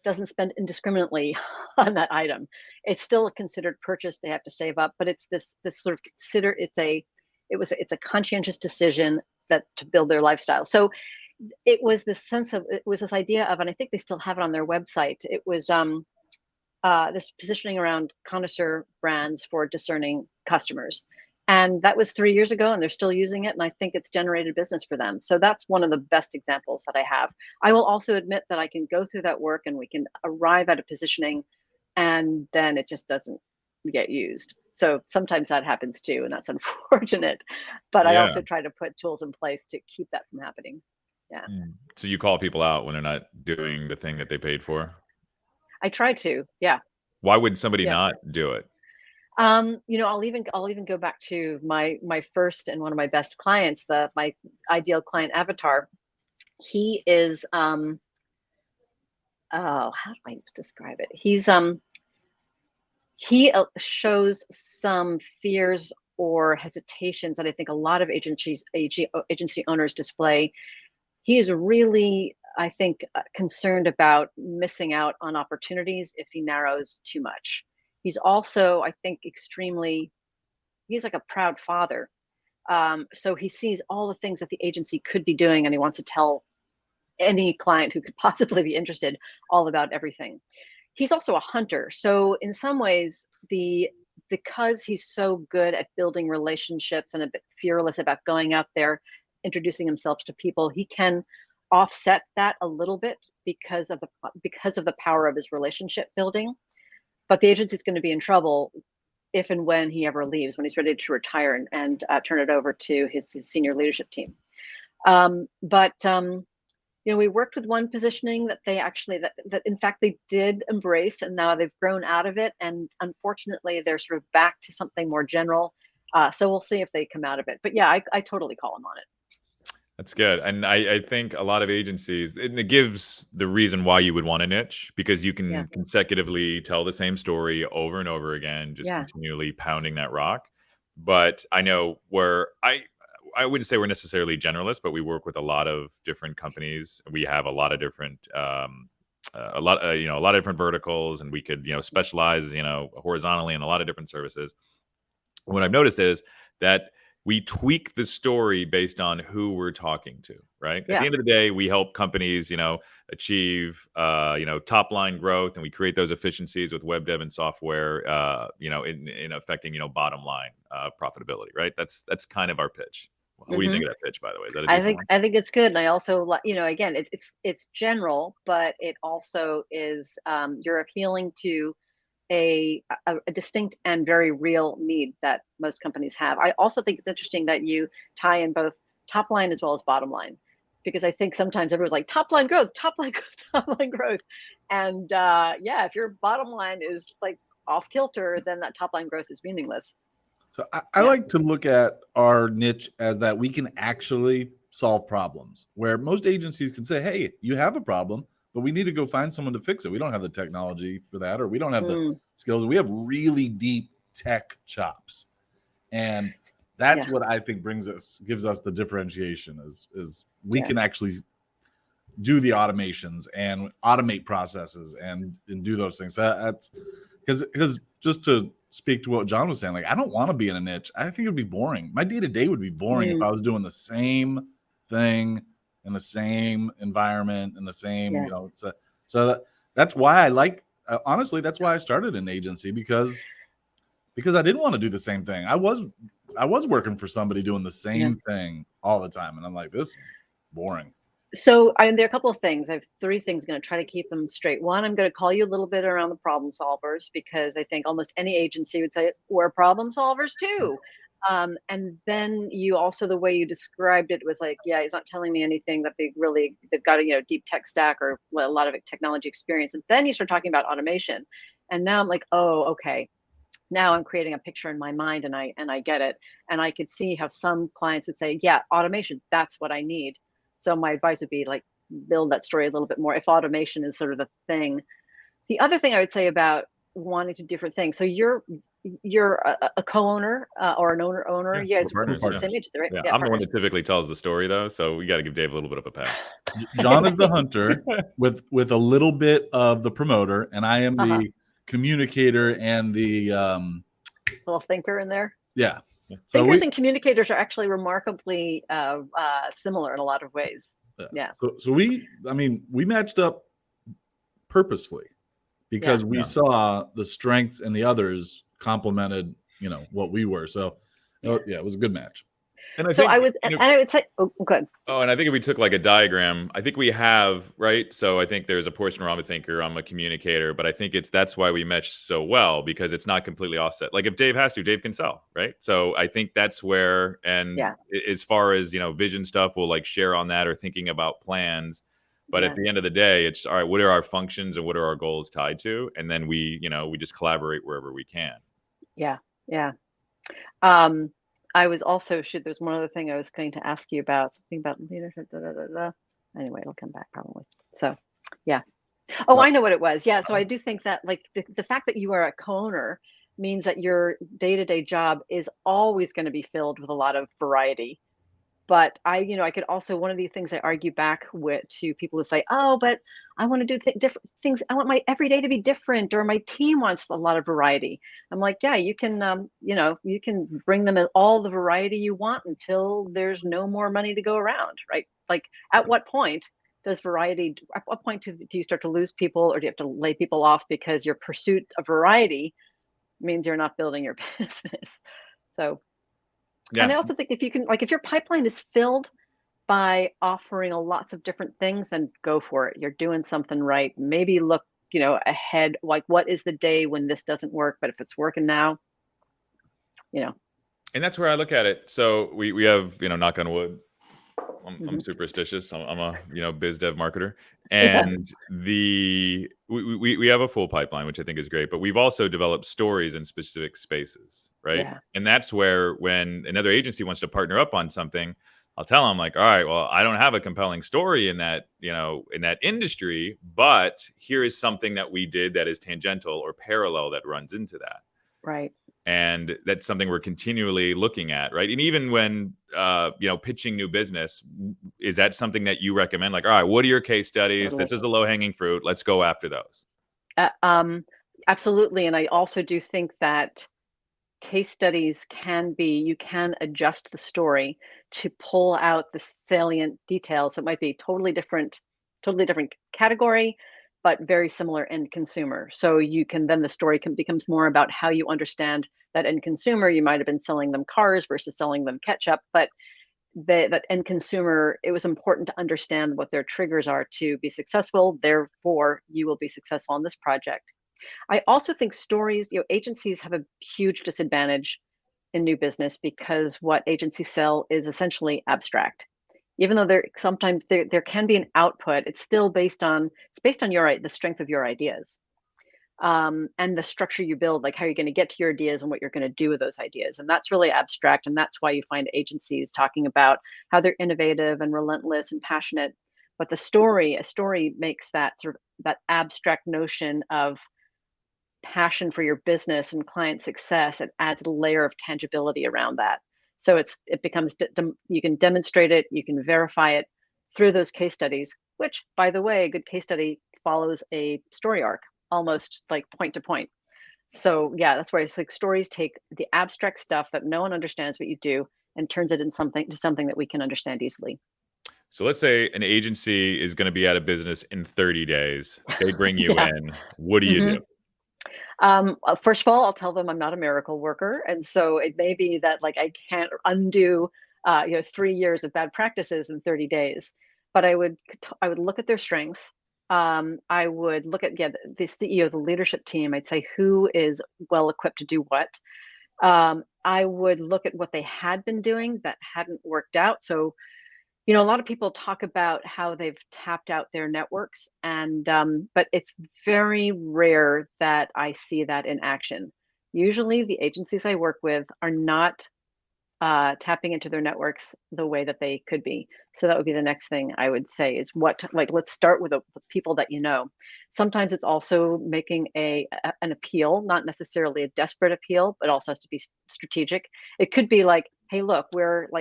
Speaker 3: doesn't spend indiscriminately on that item. It's still a considered purchase. They have to save up, but it's this sort of it's a conscientious decision that to build their lifestyle. So it was this idea of, and I think they still have it on their website. It was this positioning around connoisseur brands for discerning customers. And that was 3 years ago, and they're still using it. And I think it's generated business for them. So that's one of the best examples that I have. I will also admit that I can go through that work and we can arrive at a positioning, and then it just doesn't get used. So sometimes that happens too, and that's unfortunate. But I
Speaker 1: Yeah.
Speaker 3: also try to put tools in place to keep that from happening. Yeah.
Speaker 1: So you call people out when they're not doing the thing that they paid for?
Speaker 3: I try to. Yeah.
Speaker 1: Why would somebody
Speaker 3: Yeah.
Speaker 1: not do it?
Speaker 3: I'll even go back to my first and one of my best clients, my ideal client avatar. He is oh, how do I describe it? He shows some fears or hesitations that I think a lot of agency owners display. He is really, I think, concerned about missing out on opportunities if he narrows too much. He's also, I think, he's like a proud father. So he sees all the things that the agency could be doing, and he wants to tell any client who could possibly be interested all about everything. He's also a hunter. So in some ways, because he's so good at building relationships and a bit fearless about going out there, introducing himself to people, he can offset that a little bit because of the power of his relationship building. But the agency is going to be in trouble if and when he ever leaves, when he's ready to retire and turn it over to his senior leadership team. We worked with one positioning that they actually, that in fact they did embrace, and now they've grown out of it. And unfortunately, they're sort of back to something more general. So we'll see if they come out of it. But yeah, I totally call them on it.
Speaker 1: That's good. And I think a lot of agencies, it gives the reason why you would want a niche, because you can consecutively tell the same story over and over again, just continually pounding that rock. But I know where I wouldn't say we're necessarily generalists, but we work with a lot of different companies. We have a lot of different, a lot of different verticals, and we could, specialize, horizontally in a lot of different services. What I've noticed is that we tweak the story based on who we're talking to, right? At the end of the day, we help companies, achieve, top line growth, and we create those efficiencies with web dev and software, in affecting, bottom line profitability, right? That's kind of our pitch. What do you think of that pitch, by the way? Is that a decent one?
Speaker 3: I think it's good. And I also, again, it's general, but it also is, you're appealing to a distinct and very real need that most companies have. I also think it's interesting that you tie in both top line as well as bottom line, because I think sometimes everyone's like top line growth, top line growth, top line growth. And if your bottom line is like off kilter, then that top line growth is meaningless.
Speaker 2: So I like to look at our niche as that we can actually solve problems, where most agencies can say, hey, you have a problem, but we need to go find someone to fix it. We don't have the technology for that, or we don't have the skills. We have really deep tech chops. And that's what I think gives us the differentiation is we can actually do the automations and automate processes and do those things. That's because just to speak to what Jon was saying, like, I don't want to be in a niche. I think it would be boring. My day-to-day would be boring if I was doing the same thing in the same environment in the same, so that's why I like, honestly, that's why I started an agency, because I didn't want to do the same thing. I was working for somebody doing the same thing all the time. And I'm like, this is boring.
Speaker 3: So there are a couple of things. I have 3 things. I'm going to try to keep them straight. One, I'm going to call you a little bit around the problem solvers, because I think almost any agency would say we're problem solvers too. And then you also, the way you described it was like, he's not telling me anything that they've got a deep tech stack or a lot of technology experience. And then you start talking about automation, and now I'm like, oh, okay. Now I'm creating a picture in my mind, and I get it. And I could see how some clients would say, automation, that's what I need. So my advice would be like, build that story a little bit more if automation is sort of the thing. The other thing I would say about wanting to do different things. So you're a co-owner or an owner.
Speaker 1: Yeah,
Speaker 3: Yes,
Speaker 1: partners,
Speaker 3: right?
Speaker 1: Yeah, I'm the one that typically tells the story, though, so we got to give Dave a little bit of a pass.
Speaker 2: Jon is the hunter with a little bit of the promoter, and I am the communicator and the
Speaker 3: little thinker in there.
Speaker 2: Yeah.
Speaker 3: So thinkers and communicators are actually remarkably similar in a lot of ways. Yeah.
Speaker 2: So we matched up purposefully, because we saw the strengths and the others complemented, what we were. So it was a good match.
Speaker 1: And I
Speaker 3: would say, oh, good.
Speaker 1: Oh, and I think if we took like a diagram, I think we have, right? So I think there's a portion where I'm a thinker, I'm a communicator, but I think that's why we mesh so well, because it's not completely offset. Like if Dave has to, Dave can sell, right? So I think that's where, and as far as, vision stuff, we'll like share on that, or thinking about plans. But
Speaker 3: Yeah.
Speaker 1: at the end of the day, it's all right, what are our functions and what are our goals tied to? And then we just collaborate wherever we can.
Speaker 3: Yeah. Yeah. Um, I was also there's one other thing I was going to ask you about, something about leadership. Anyway, it'll come back probably. So, yeah. Oh, I know what it was. Yeah. So I do think that like the fact that you are a co-owner means that your day-to-day job is always going to be filled with a lot of variety. But I could also, one of the things I argue back with to people who say, "Oh, but I want to do different things. I want my every day to be different, or my team wants a lot of variety." I'm like, yeah, you can, you can bring them all the variety you want until there's no more money to go around, right? Like, at what point does variety? At what point do you start to lose people, or do you have to lay people off because your pursuit of variety means you're not building your business? So. And I
Speaker 1: Yeah.
Speaker 3: also think if you can, like, if your pipeline is filled by offering lots of different things, then go for it. You're doing something right. Maybe look, ahead, like what is the day when this doesn't work? But if it's working now, you know.
Speaker 1: And that's where I look at it. So we have, knock on wood, I'm
Speaker 3: Mhm.
Speaker 1: superstitious. I'm a biz dev marketer,
Speaker 3: Yeah.
Speaker 1: and we have a full pipeline, which I think is great. But we've also developed stories in specific spaces, right?
Speaker 3: Yeah.
Speaker 1: And that's where when another agency wants to partner up on something, I'll tell them like, all right, well, I don't have a compelling story in that in that industry, but here is something that we did that is tangential or parallel that runs into that.
Speaker 3: Right.
Speaker 1: And that's something we're continually looking at, right? And even when pitching new business, is that something that you recommend? Like, all right, what are your case studies?
Speaker 3: Totally.
Speaker 1: This is the low hanging fruit. Let's go after those.
Speaker 3: Uh, um, Absolutely. And I also do think that case studies you can adjust the story to pull out the salient details. It might be totally different category, but very similar end consumer. So then the story becomes more about how you understand that end consumer. You might have been selling them cars versus selling them ketchup, but that end consumer, it was important to understand what their triggers are to be successful. Therefore, you will be successful on this project. I also think agencies have a huge disadvantage in new business because what agencies sell is essentially abstract. Even though sometimes there can be an output, it's based on the strength of your ideas, and the structure you build, like how you're going to get to your ideas and what you're going to do with those ideas, and that's really abstract. And that's why you find agencies talking about how they're innovative and relentless and passionate. But a story makes that sort of that abstract notion of passion for your business and client success. It adds a layer of tangibility around that. So it becomes you can demonstrate it, you can verify it through those case studies, which, by the way, a good case study follows a story arc, almost like point to point. So yeah, that's why it's like stories take the abstract stuff that no one understands what you do and turns it into something that we can understand easily.
Speaker 1: So let's say an agency is going to be out of business in 30 days. They bring you
Speaker 3: Yeah.
Speaker 1: in. What do you
Speaker 3: Mhm.
Speaker 1: do?
Speaker 3: First of all, I'll tell them I'm not a miracle worker, and so it may be that like I can't undo 3 years of bad practices in 30 days. But I would look at their strengths. I would look at the CEO, the leadership team. I'd say who is well equipped to do what. I would look at what they had been doing that hadn't worked out. So a lot of people talk about how they've tapped out their networks, and but it's very rare that I see that in action. Usually, the agencies I work with are not tapping into their networks the way that they could be. So that would be the next thing I would say is let's start with the people that you know. Sometimes it's also making an appeal, not necessarily a desperate appeal, but also has to be strategic. It could be like, hey, look,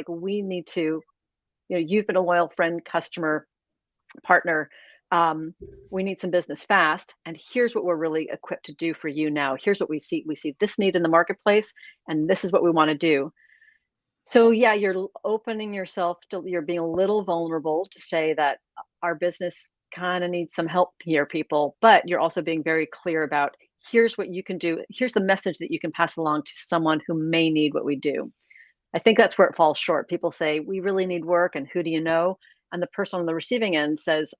Speaker 3: we need to you've been a loyal friend, customer, partner. We need some business fast. And here's what we're really equipped to do for you now. Here's what we see. We see this need in the marketplace, and this is what we want to do. So yeah, you're opening yourself you're being a little vulnerable to say that our business kind of needs some help here, people. But you're also being very clear about here's what you can do. Here's the message that you can pass along to someone who may need what we do. I think that's where it falls short. People say, "We really need work, and who do you know?" And the person on the receiving end says,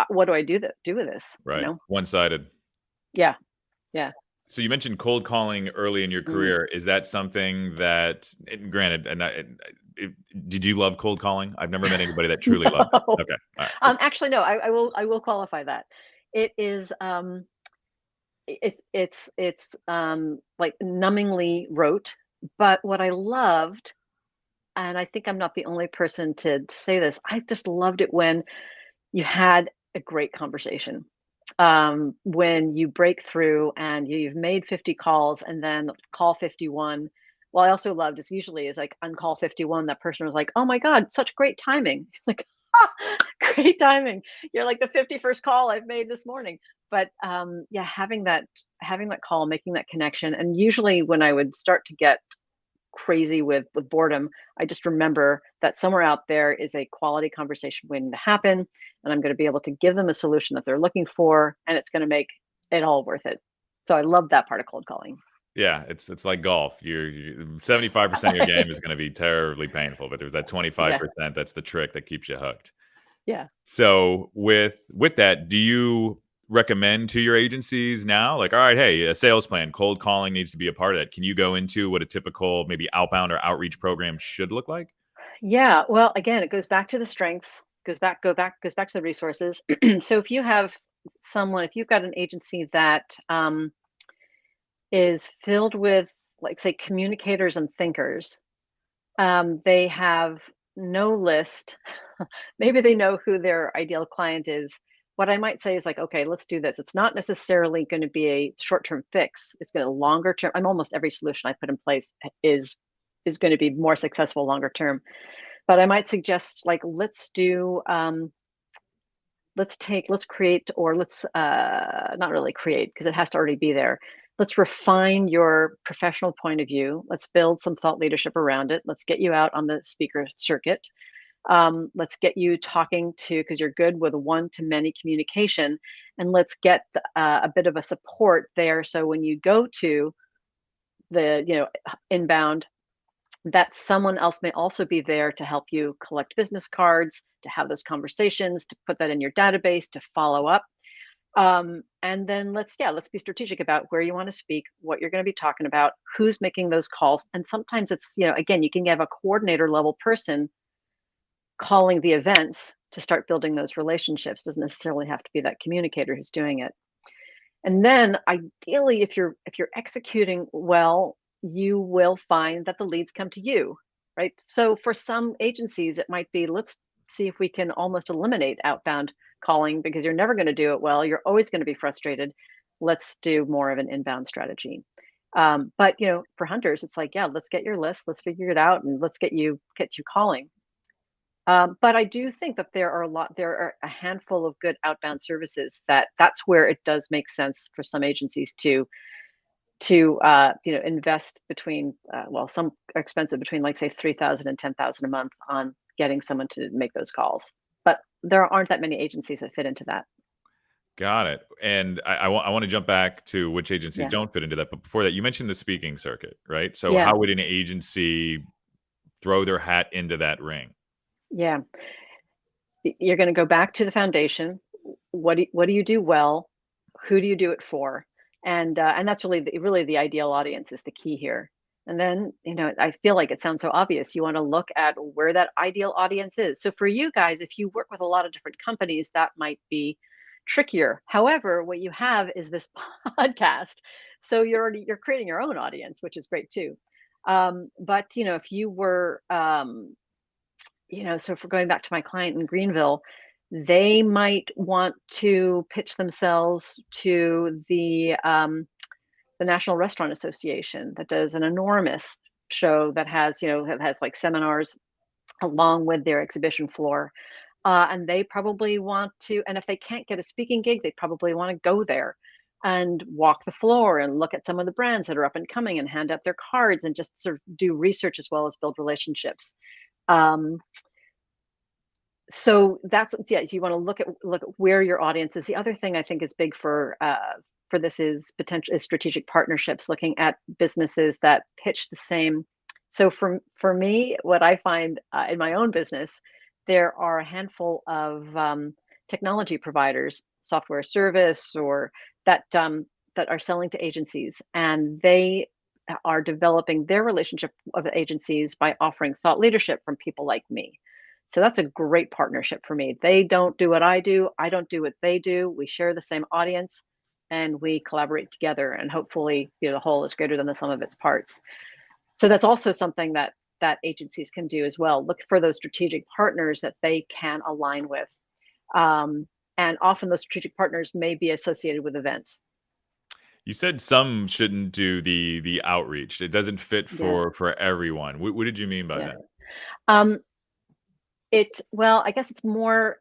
Speaker 3: "What do I do with this?"
Speaker 1: Right. One sided.
Speaker 3: Yeah, yeah.
Speaker 1: So you mentioned cold calling early in your
Speaker 3: Mm.
Speaker 1: career. Is that something that, granted, did you love cold calling? I've never met anybody that truly loved it.
Speaker 3: No.
Speaker 1: Okay, all right.
Speaker 3: Actually, no, I will qualify that. It is, like numbingly rote, but what I loved, and I think I'm not the only person to say this, I just loved it when you had a great conversation. When you break through and you've made 50 calls and then call 51. Well, I also loved is usually is like on call 51, that person was like, oh my God, such great timing. It's like, great timing. You're like the 51st call I've made this morning. But yeah, having that call, making that connection. And usually when I would start to get crazy with boredom, I just remember that somewhere out there is a quality conversation waiting to happen, and I'm going to be able to give them a solution that they're looking for, and it's going to make it all worth it. So I love that part of cold calling.
Speaker 1: Yeah, it's like golf. You're 75% of your game is going to be terribly painful, but there's that
Speaker 3: Yeah,
Speaker 1: 25% that's the trick that keeps you hooked.
Speaker 3: yeah.
Speaker 1: So with that, do you recommend to your agencies now, like, all right, hey, a sales plan, cold calling needs to be a part of it. Can you go into what a typical maybe outbound or outreach program should look like?
Speaker 3: Yeah, well, again, it goes back to the strengths, goes back to the resources. So if you've got an agency that is filled with, like, say, communicators and thinkers, they have no list. Maybe they know who their ideal client is. What I might say is like, okay, let's do this. It's not necessarily going to be a short-term fix. It's going to longer term. I'm almost every solution I put in place is going to be more successful longer term. But I might suggest like let's create, or let's not really create because it has to already be there. Let's refine your professional point of view. Let's build some thought leadership around it. Let's get you out on the speaker circuit. Let's get you talking to, because you're good with one to many communication, and let's get a bit of a support there. So when you go to the inbound, that someone else may also be there to help you collect business cards, to have those conversations, to put that in your database, to follow up. And then let's be strategic about where you want to speak, what you're going to be talking about, who's making those calls. And sometimes it's, again, you can have a coordinator level person calling the events to start building those relationships. Doesn't necessarily have to be that communicator who's doing it. And then ideally, if you're executing well, you will find that the leads come to you, right? So for some agencies, it might be, let's see if we can almost eliminate outbound calling because you're never going to do it well. You're always going to be frustrated. Let's do more of an inbound strategy. But for hunters, it's like, yeah, let's get your list, let's figure it out, and let's get you calling. But I do think that there are a handful of good outbound services that's where it does make sense for some agencies to invest between, well, some are expensive, between like say 3,000 and 10,000 a month on getting someone to make those calls. But there aren't that many agencies that fit into that.
Speaker 1: Got it. And I want to jump back to which agencies
Speaker 3: Yeah.
Speaker 1: don't fit into that. But before that, you mentioned the speaking circuit, right? So
Speaker 3: Yeah.
Speaker 1: how would an agency throw their hat into that ring?
Speaker 3: Yeah. You're going to go back to the foundation. What do you do well? Who do you do it for? And that's really the ideal audience is the key here. And then, I feel like it sounds so obvious. You want to look at where that ideal audience is. So for you guys, if you work with a lot of different companies, that might be trickier. However, what you have is this podcast. So you're creating your own audience, which is great too. But if you were so for going back to my client in Greenville, they might want to pitch themselves to the National Restaurant Association that does an enormous show that has like seminars along with their exhibition floor. And they probably want to, and if they can't get a speaking gig, they probably want to go there and walk the floor and look at some of the brands that are up and coming and hand out their cards and just sort of do research as well as build relationships. So that's, yeah, you want to look at where your audience is. The other thing I think is big for this is strategic partnerships, looking at businesses that pitch the same. So for me, what I find in my own business, there are a handful of technology providers, software service, or that that are selling to agencies, and they are developing their relationship with agencies by offering thought leadership from people like me. So that's a great partnership for me. They don't do what I do. I don't do what they do. We share the same audience and we collaborate together, and hopefully, the whole is greater than the sum of its parts. So that's also something that agencies can do as well. Look for those strategic partners that they can align with. And often those strategic partners may be associated with events.
Speaker 1: You said some shouldn't do the outreach. It doesn't fit
Speaker 3: Yeah,
Speaker 1: for everyone. What did you mean by
Speaker 3: yeah.
Speaker 1: that?
Speaker 3: Um, well, I guess it's more,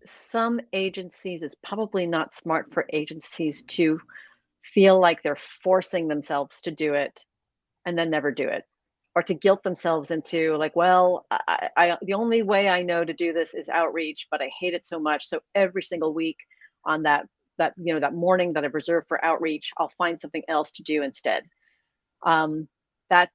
Speaker 3: some agencies, it's probably not smart for agencies to feel like they're forcing themselves to do it and then never do it, or to guilt themselves into like, well, the only way I know to do this is outreach, but I hate it so much, so every single week on that morning that I've reserved for outreach, I'll find something else to do instead. um that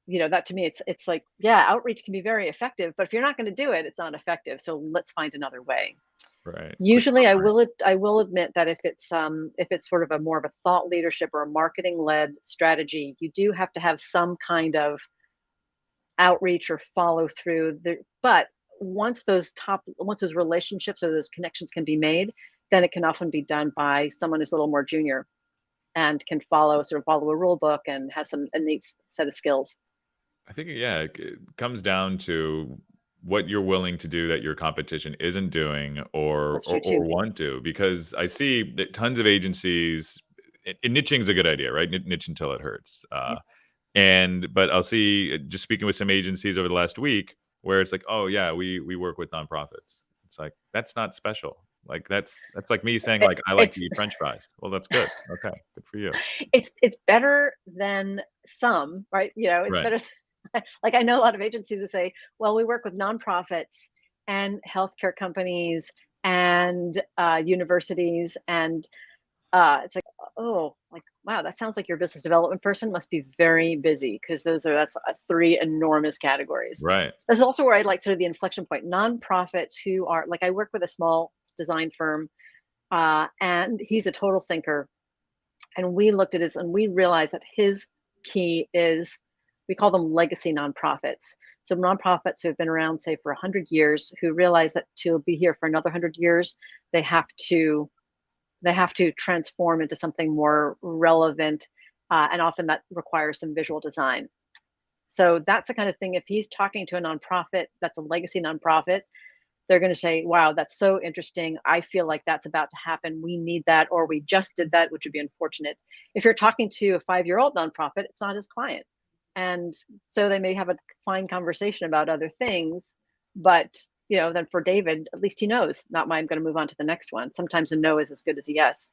Speaker 3: that to me, it's like, yeah, outreach can be very effective, but if you're not going to do it, it's not effective, so let's find another way.
Speaker 1: Right. Quick
Speaker 3: Usually
Speaker 1: summary.
Speaker 3: I will admit that if it's sort of a more of a thought leadership or a marketing led strategy, you do have to have some kind of outreach or follow through there. But once those relationships or those connections can be made, then it can often be done by someone who's a little more junior and can follow a rule book and has some innate set of skills.
Speaker 1: I think, yeah, it comes down to what you're willing to do that your competition isn't doing or
Speaker 3: That's
Speaker 1: or,
Speaker 3: true too.
Speaker 1: or want to. Because I see that tons of agencies, and niching is a good idea, right? Niche until it hurts.
Speaker 3: Yeah.
Speaker 1: But I'll see, just speaking with some agencies over the last week, where it's like, oh yeah, we work with nonprofits. It's like, that's not special. Like that's like me saying,
Speaker 3: It,
Speaker 1: like, I like to
Speaker 3: it's
Speaker 1: eat French fries. Well, that's good. Okay, good for you.
Speaker 3: it's better than some, right? It's
Speaker 1: Right.
Speaker 3: better. Like, I know a lot of agencies who say, well, we work with nonprofits and healthcare companies and universities, and it's like, oh, like, wow, that sounds like your business development person must be very busy, because that's three enormous categories.
Speaker 1: Right.
Speaker 3: This is also where I'd like sort of the inflection point. Nonprofits who are like, I work with a small design firm, and he's a total thinker, and we looked at this and we realized that his key is, we call them legacy nonprofits. So nonprofits who have been around, say, for 100 years, who realize that to be here for another 100 years, they have to transform into something more relevant, and often that requires some visual design. So that's the kind of thing, if he's talking to a nonprofit that's a legacy nonprofit, they're going to say, wow, that's so interesting. I feel like that's about to happen. We need that, or we just did that, which would be unfortunate. If you're talking to a 5-year-old nonprofit, it's not his client. And so they may have a fine conversation about other things, but then for David, at least he knows, not mine, I'm going to move on to the next one. Sometimes a no is as good as a yes.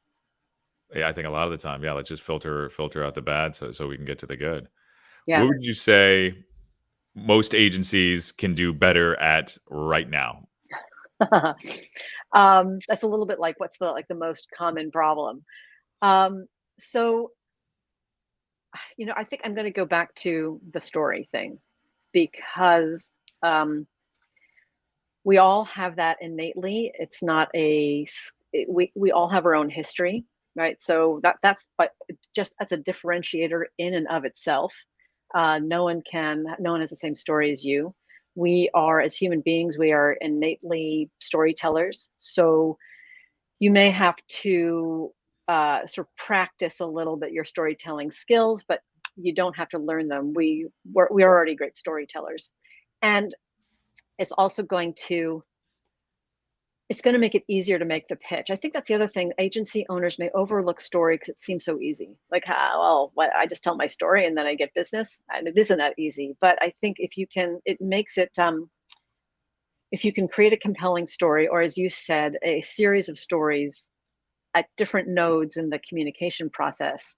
Speaker 1: Yeah, I think a lot of the time, yeah, let's just filter out the bad so we can get to the good.
Speaker 3: Yeah.
Speaker 1: What would you say most agencies can do better at right now?
Speaker 3: That's a little bit like, what's the most common problem. So I think I'm going to go back to the story thing, because we all have that innately. It's not we all have our own history, right? So but just as a differentiator in and of itself. No one has the same story as you. We are, as human beings, we are innately storytellers. So you may have to sort of practice a little bit your storytelling skills, but you don't have to learn them. We're already great storytellers, and it's also it's going to make it easier to make the pitch. I think that's the other thing. Agency owners may overlook story because it seems so easy. Like, I just tell my story and then I get business. And it isn't that easy. But I think if you can create a compelling story, or as you said, a series of stories at different nodes in the communication process,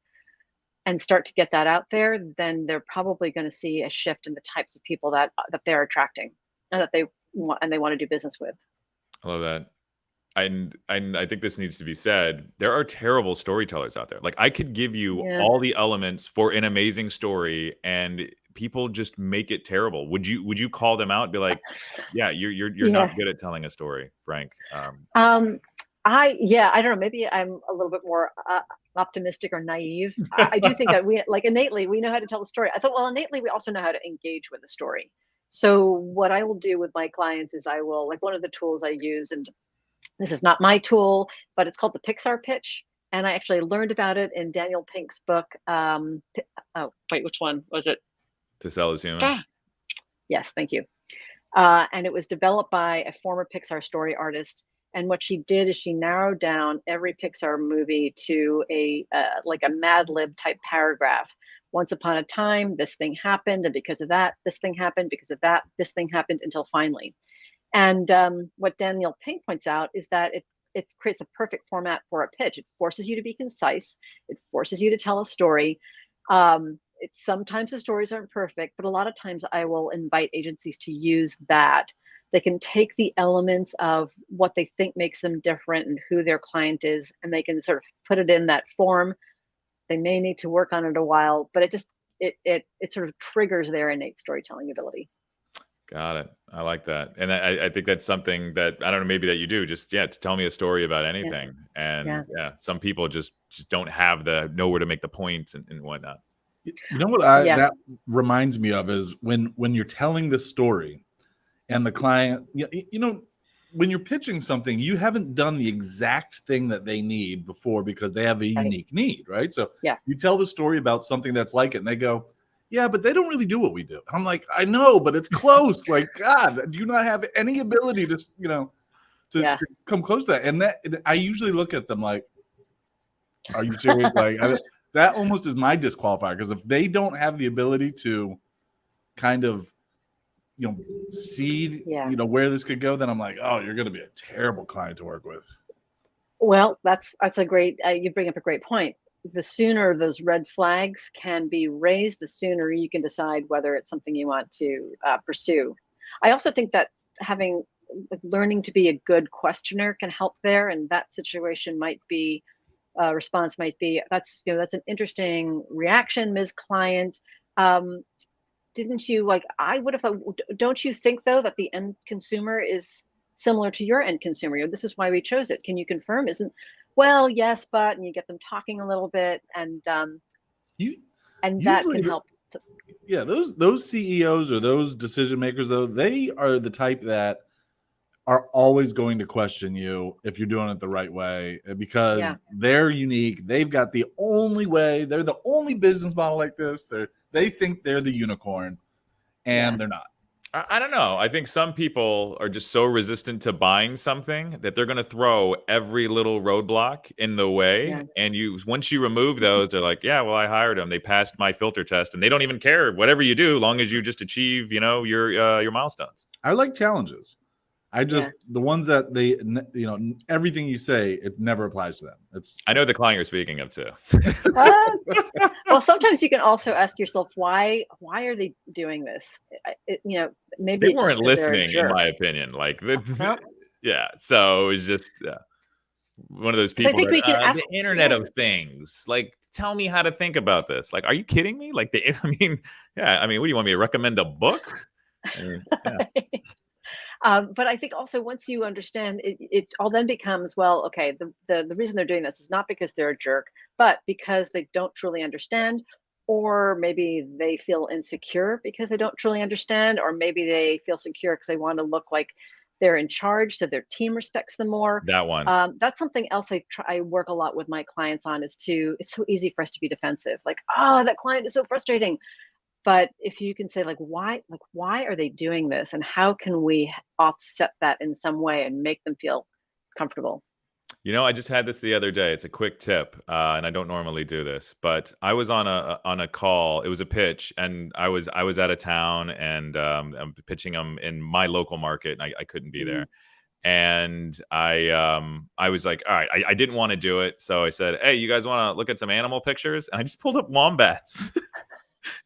Speaker 3: and start to get that out there, then they're probably going to see a shift in the types of people that they're attracting and that they want to do business with.
Speaker 1: I love that. And I think this needs to be said. There are terrible storytellers out there. Like, I could give you
Speaker 3: Yeah.
Speaker 1: all the elements for an amazing story, and people just make it terrible. Would you call them out and be like, yeah, you're
Speaker 3: Yeah.
Speaker 1: not good at telling a story, Frank?
Speaker 3: Um, I don't know. Maybe I'm a little bit more optimistic or naive. I do think that we innately we know how to tell a story. I thought, well, innately we also know how to engage with the story. So what I will do with my clients is I will, like, one of the tools I use, and this is not my tool, but it's called the Pixar Pitch, and I actually learned about it in Daniel Pink's book. Oh wait, which one was it?
Speaker 1: To Sell is Human.
Speaker 3: Ah, yes, thank you. And it was developed by a former Pixar story artist. And what she did is she narrowed down every Pixar movie to a like a Mad Lib type paragraph. Once upon a time, this thing happened, and because of that, this thing happened. Because of that, this thing happened, until finally. And what Daniel Pink points out is that it creates a perfect format for a pitch. It forces you to be concise. It forces you to tell a story. Sometimes the stories aren't perfect, but a lot of times I will invite agencies to use that. They can take the elements of what they think makes them different and who their client is, and they can sort of put it in that form. They may need to work on it a while, but it sort of triggers their innate storytelling ability.
Speaker 1: Got it. I like that. And I think that's something that, I don't know, maybe that you do, just, to tell me a story about anything. And some people just don't have nowhere to make the points and whatnot.
Speaker 2: You know what that reminds me of is when you're telling this story and the client, you know, when you're pitching something, you haven't done the exact thing that they need before because they have a unique need, right? So you tell the story about something that's like it, and they go, yeah, but they don't really do what we do. And I'm like, I know, but it's close. Like, God, do you not have any ability to, to come close to that? And I usually look at them like, are you serious? Like, that almost is my disqualifier, because if they don't have the ability to kind of, see, where this could go, then I'm like, oh, you're going to be a terrible client to work with.
Speaker 3: Well, that's a great, you bring up a great point. The sooner those red flags can be raised, the sooner you can decide whether it's something you want to pursue. I also think that learning to be a good questioner can help there. And that situation might be, response might be, that's an interesting reaction, Ms. Client. Didn't you, I would have thought, don't you think though that the end consumer is similar to your end consumer? This is why we chose it. Can you confirm? Well, yes, but, and you get them talking a little bit, and that can help.
Speaker 2: Those CEOs or those decision makers, though, they are the type that are always going to question you if you're doing it the right way, because they're unique. They've got the only way. They're the only business model like this. They think they're the unicorn, and they're not.
Speaker 1: I don't know. I think some people are just so resistant to buying something that they're going to throw every little roadblock in the way. Yeah. And once you remove those, they're like, yeah, well, I hired them. They passed my filter test, and they don't even care whatever you do, long as you just achieve, your milestones.
Speaker 2: I like challenges. The ones that they, everything you say, it never applies to them. I
Speaker 1: know the client you're speaking of too.
Speaker 3: Well, sometimes you can also ask yourself, why are they doing this? Maybe
Speaker 1: they weren't listening, in my opinion. So it's just one of those people.
Speaker 3: I think we can ask,
Speaker 1: the Internet of Things. Like, tell me how to think about this. Like, are you kidding me? Like, what do you want me to recommend a book?
Speaker 3: But I think also once you understand, it all then becomes, well, okay, the reason they're doing this is not because they're a jerk, but because they don't truly understand, or maybe they feel insecure because they don't truly understand, or maybe they feel secure because they want to look like they're in charge, so their team respects them more.
Speaker 1: That one.
Speaker 3: That's something else I work a lot with my clients on, it's so easy for us to be defensive. Like, oh, that client is so frustrating. But if you can say, why are they doing this, and how can we offset that in some way and make them feel comfortable?
Speaker 1: I just had this the other day. It's a quick tip, and I don't normally do this, but I was on a call. It was a pitch, and I was out of town, and I'm pitching them in my local market, and I couldn't be there. And I was like, all right, I didn't want to do it, so I said, hey, you guys want to look at some animal pictures? And I just pulled up wombats.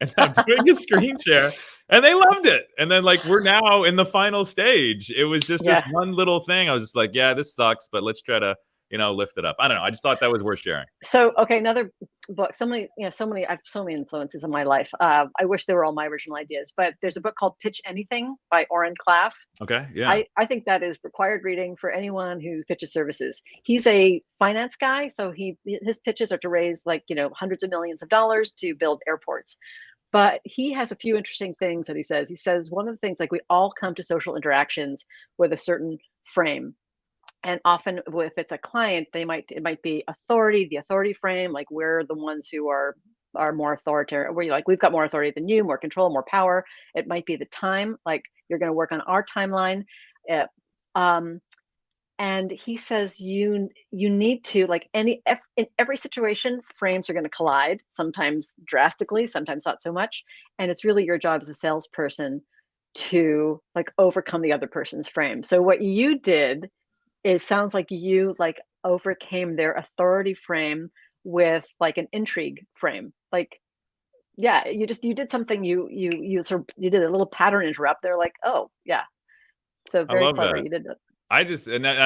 Speaker 1: And I'm doing a screen share, and they loved it. And then we're now in the final stage. It was just this one little thing. I was just like, yeah, this sucks, but let's try to lifted up. I don't know. I just thought that was worth sharing.
Speaker 3: So, okay, another book. I have so many influences in my life. I wish they were all my original ideas, but there's a book called Pitch Anything by Oren Claff.
Speaker 1: Okay. Yeah.
Speaker 3: I think that is required reading for anyone who pitches services. He's a finance guy, so his pitches are to raise hundreds of millions of dollars to build airports. But he has a few interesting things that he says. He says one of the things, like, we all come to social interactions with a certain frame. And often if it's a client, it might be authority, the authority frame, like we're the ones who are more authoritarian, where you're like, we've got more authority than you, more control, more power. It might be the time, like you're going to work on our timeline. And he says you need to, like, in every situation, frames are going to collide, sometimes drastically, sometimes not so much. And it's really your job as a salesperson to overcome the other person's frame. So what you did, it sounds like you overcame their authority frame with an intrigue frame. You did something, you did a little pattern interrupt. They're like, oh yeah. So very clever.
Speaker 1: That.
Speaker 3: You did that.
Speaker 1: I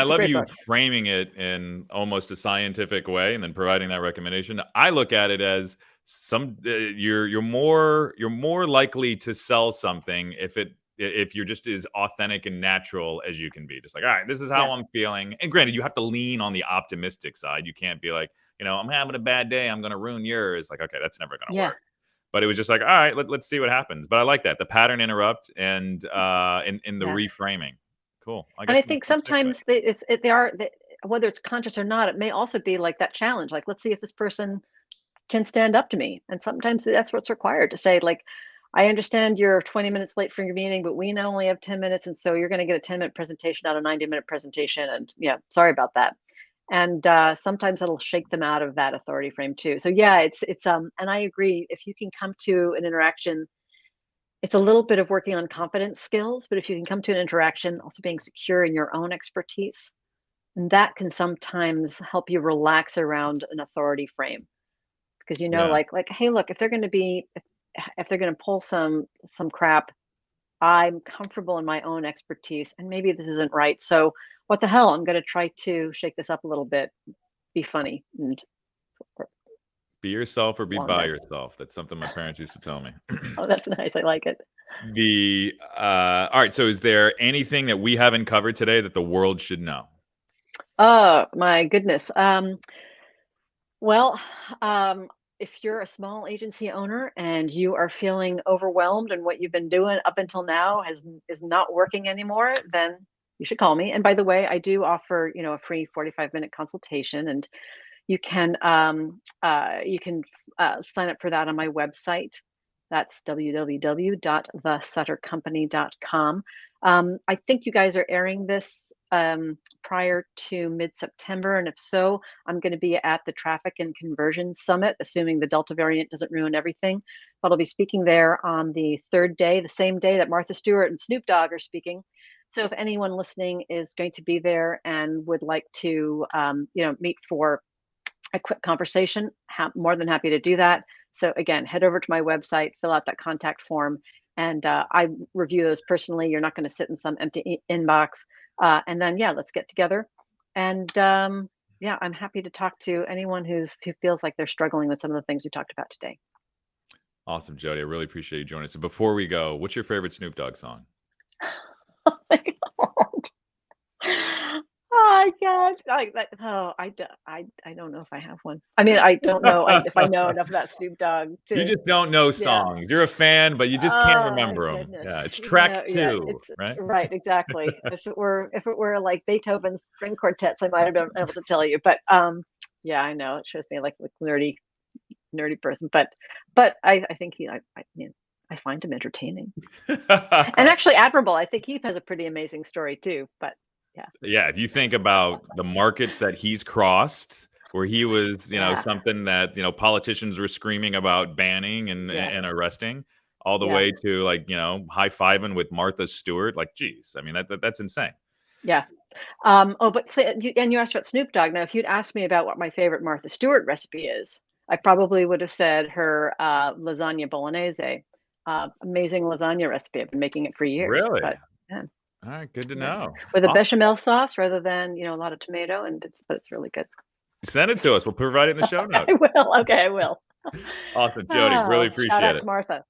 Speaker 1: love you framing it in almost a scientific way and then providing that recommendation. I look at it as you're more likely to sell something if you're just as authentic and natural as you can be. Just like, all right, this is how I'm feeling. And granted, you have to lean on the optimistic side. You can't be like, I'm having a bad day, I'm going to ruin yours. Like, okay, that's never going to work. But it was just like, all right, let's see what happens. But I like that. The pattern interrupt and in the reframing. Cool.
Speaker 3: And I think sometimes whether it's conscious or not, it may also be like that challenge. Like, let's see if this person can stand up to me. And sometimes that's what's required, to say, like, I understand you're 20 minutes late for your meeting, but we now only have 10 minutes. And so you're going to get a 10-minute presentation out of a 90-minute presentation. And sorry about that. And sometimes it'll shake them out of that authority frame too. So it's and I agree, if you can come to an interaction, it's a little bit of working on confidence skills, but if you can come to an interaction also being secure in your own expertise, and that can sometimes help you relax around an authority frame. Because like, hey, look, if they're going to pull some crap, I'm comfortable in my own expertise, and maybe this isn't right. So what the hell? I'm going to try to shake this up a little bit, be funny, and
Speaker 1: be yourself or be by yourself. That's something my parents used to tell me.
Speaker 3: Oh, that's nice. I like it.
Speaker 1: All right. So is there anything that we haven't covered today that the world should know?
Speaker 3: Oh my goodness. If you're a small agency owner and you are feeling overwhelmed and what you've been doing up until now is not working anymore, then you should call me. And by the way, I do offer, a free 45-minute consultation, and you can sign up for that on my website. That's www.thesuttercompany.com. I think you guys are airing this prior to mid-September, and if so, I'm going to be at the Traffic and Conversion Summit, assuming the Delta variant doesn't ruin everything. But I'll be speaking there on the third day, the same day that Martha Stewart and Snoop Dogg are speaking. So if anyone listening is going to be there and would like to, meet for a quick conversation, more than happy to do that. So again, head over to my website, fill out that contact form, and I review those personally. You're not going to sit in some empty inbox. And then, let's get together. And I'm happy to talk to anyone who feels like they're struggling with some of the things we talked about today.
Speaker 1: Awesome, Jody. I really appreciate you joining us. So before we go, what's your favorite Snoop Dogg song?
Speaker 3: Oh my God. Oh my gosh. I don't know if I have one. I mean, I don't know if I know enough about Snoop Dogg to.
Speaker 1: You just don't know songs. Yeah. You're a fan, but you just can't remember them. Yeah, it's track 2, right?
Speaker 3: Right, exactly. If it were like Beethoven's string quartets, I might have been able to tell you. But I know it shows me like a nerdy person. But I think I find him entertaining and actually admirable. I think he has a pretty amazing story too. But
Speaker 1: yeah, if you think about the markets that he's crossed, where he was, something that politicians were screaming about banning and arresting, all the way to high-fiving with Martha Stewart. Like, geez, I mean that's insane.
Speaker 3: Yeah. You asked about Snoop Dogg. Now, if you'd asked me about what my favorite Martha Stewart recipe is, I probably would have said her lasagna bolognese. Amazing lasagna recipe. I've been making it for years.
Speaker 1: Really?
Speaker 3: But,
Speaker 1: All right, good to
Speaker 3: Yes,
Speaker 1: know.
Speaker 3: with a
Speaker 1: Awesome.
Speaker 3: bechamel sauce rather than a lot of tomato, but it's really good.
Speaker 1: Send it to us. We'll provide it in the show
Speaker 3: I
Speaker 1: notes.
Speaker 3: will. Okay, I will.
Speaker 1: Awesome, Jody. Really
Speaker 3: Oh, shout
Speaker 1: appreciate
Speaker 3: out
Speaker 1: it.
Speaker 3: to Martha.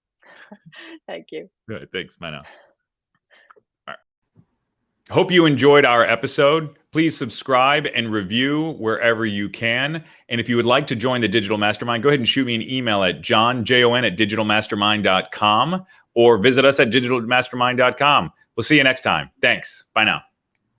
Speaker 3: Thank you.
Speaker 1: Good. Thanks. Bye now. All right. Hope you enjoyed our episode. Please subscribe and review wherever you can. And if you would like to join the Digital Mastermind, go ahead and shoot me an email at jon@digitalmastermind.com or visit us at digitalmastermind.com. We'll see you next time. Thanks. Bye now.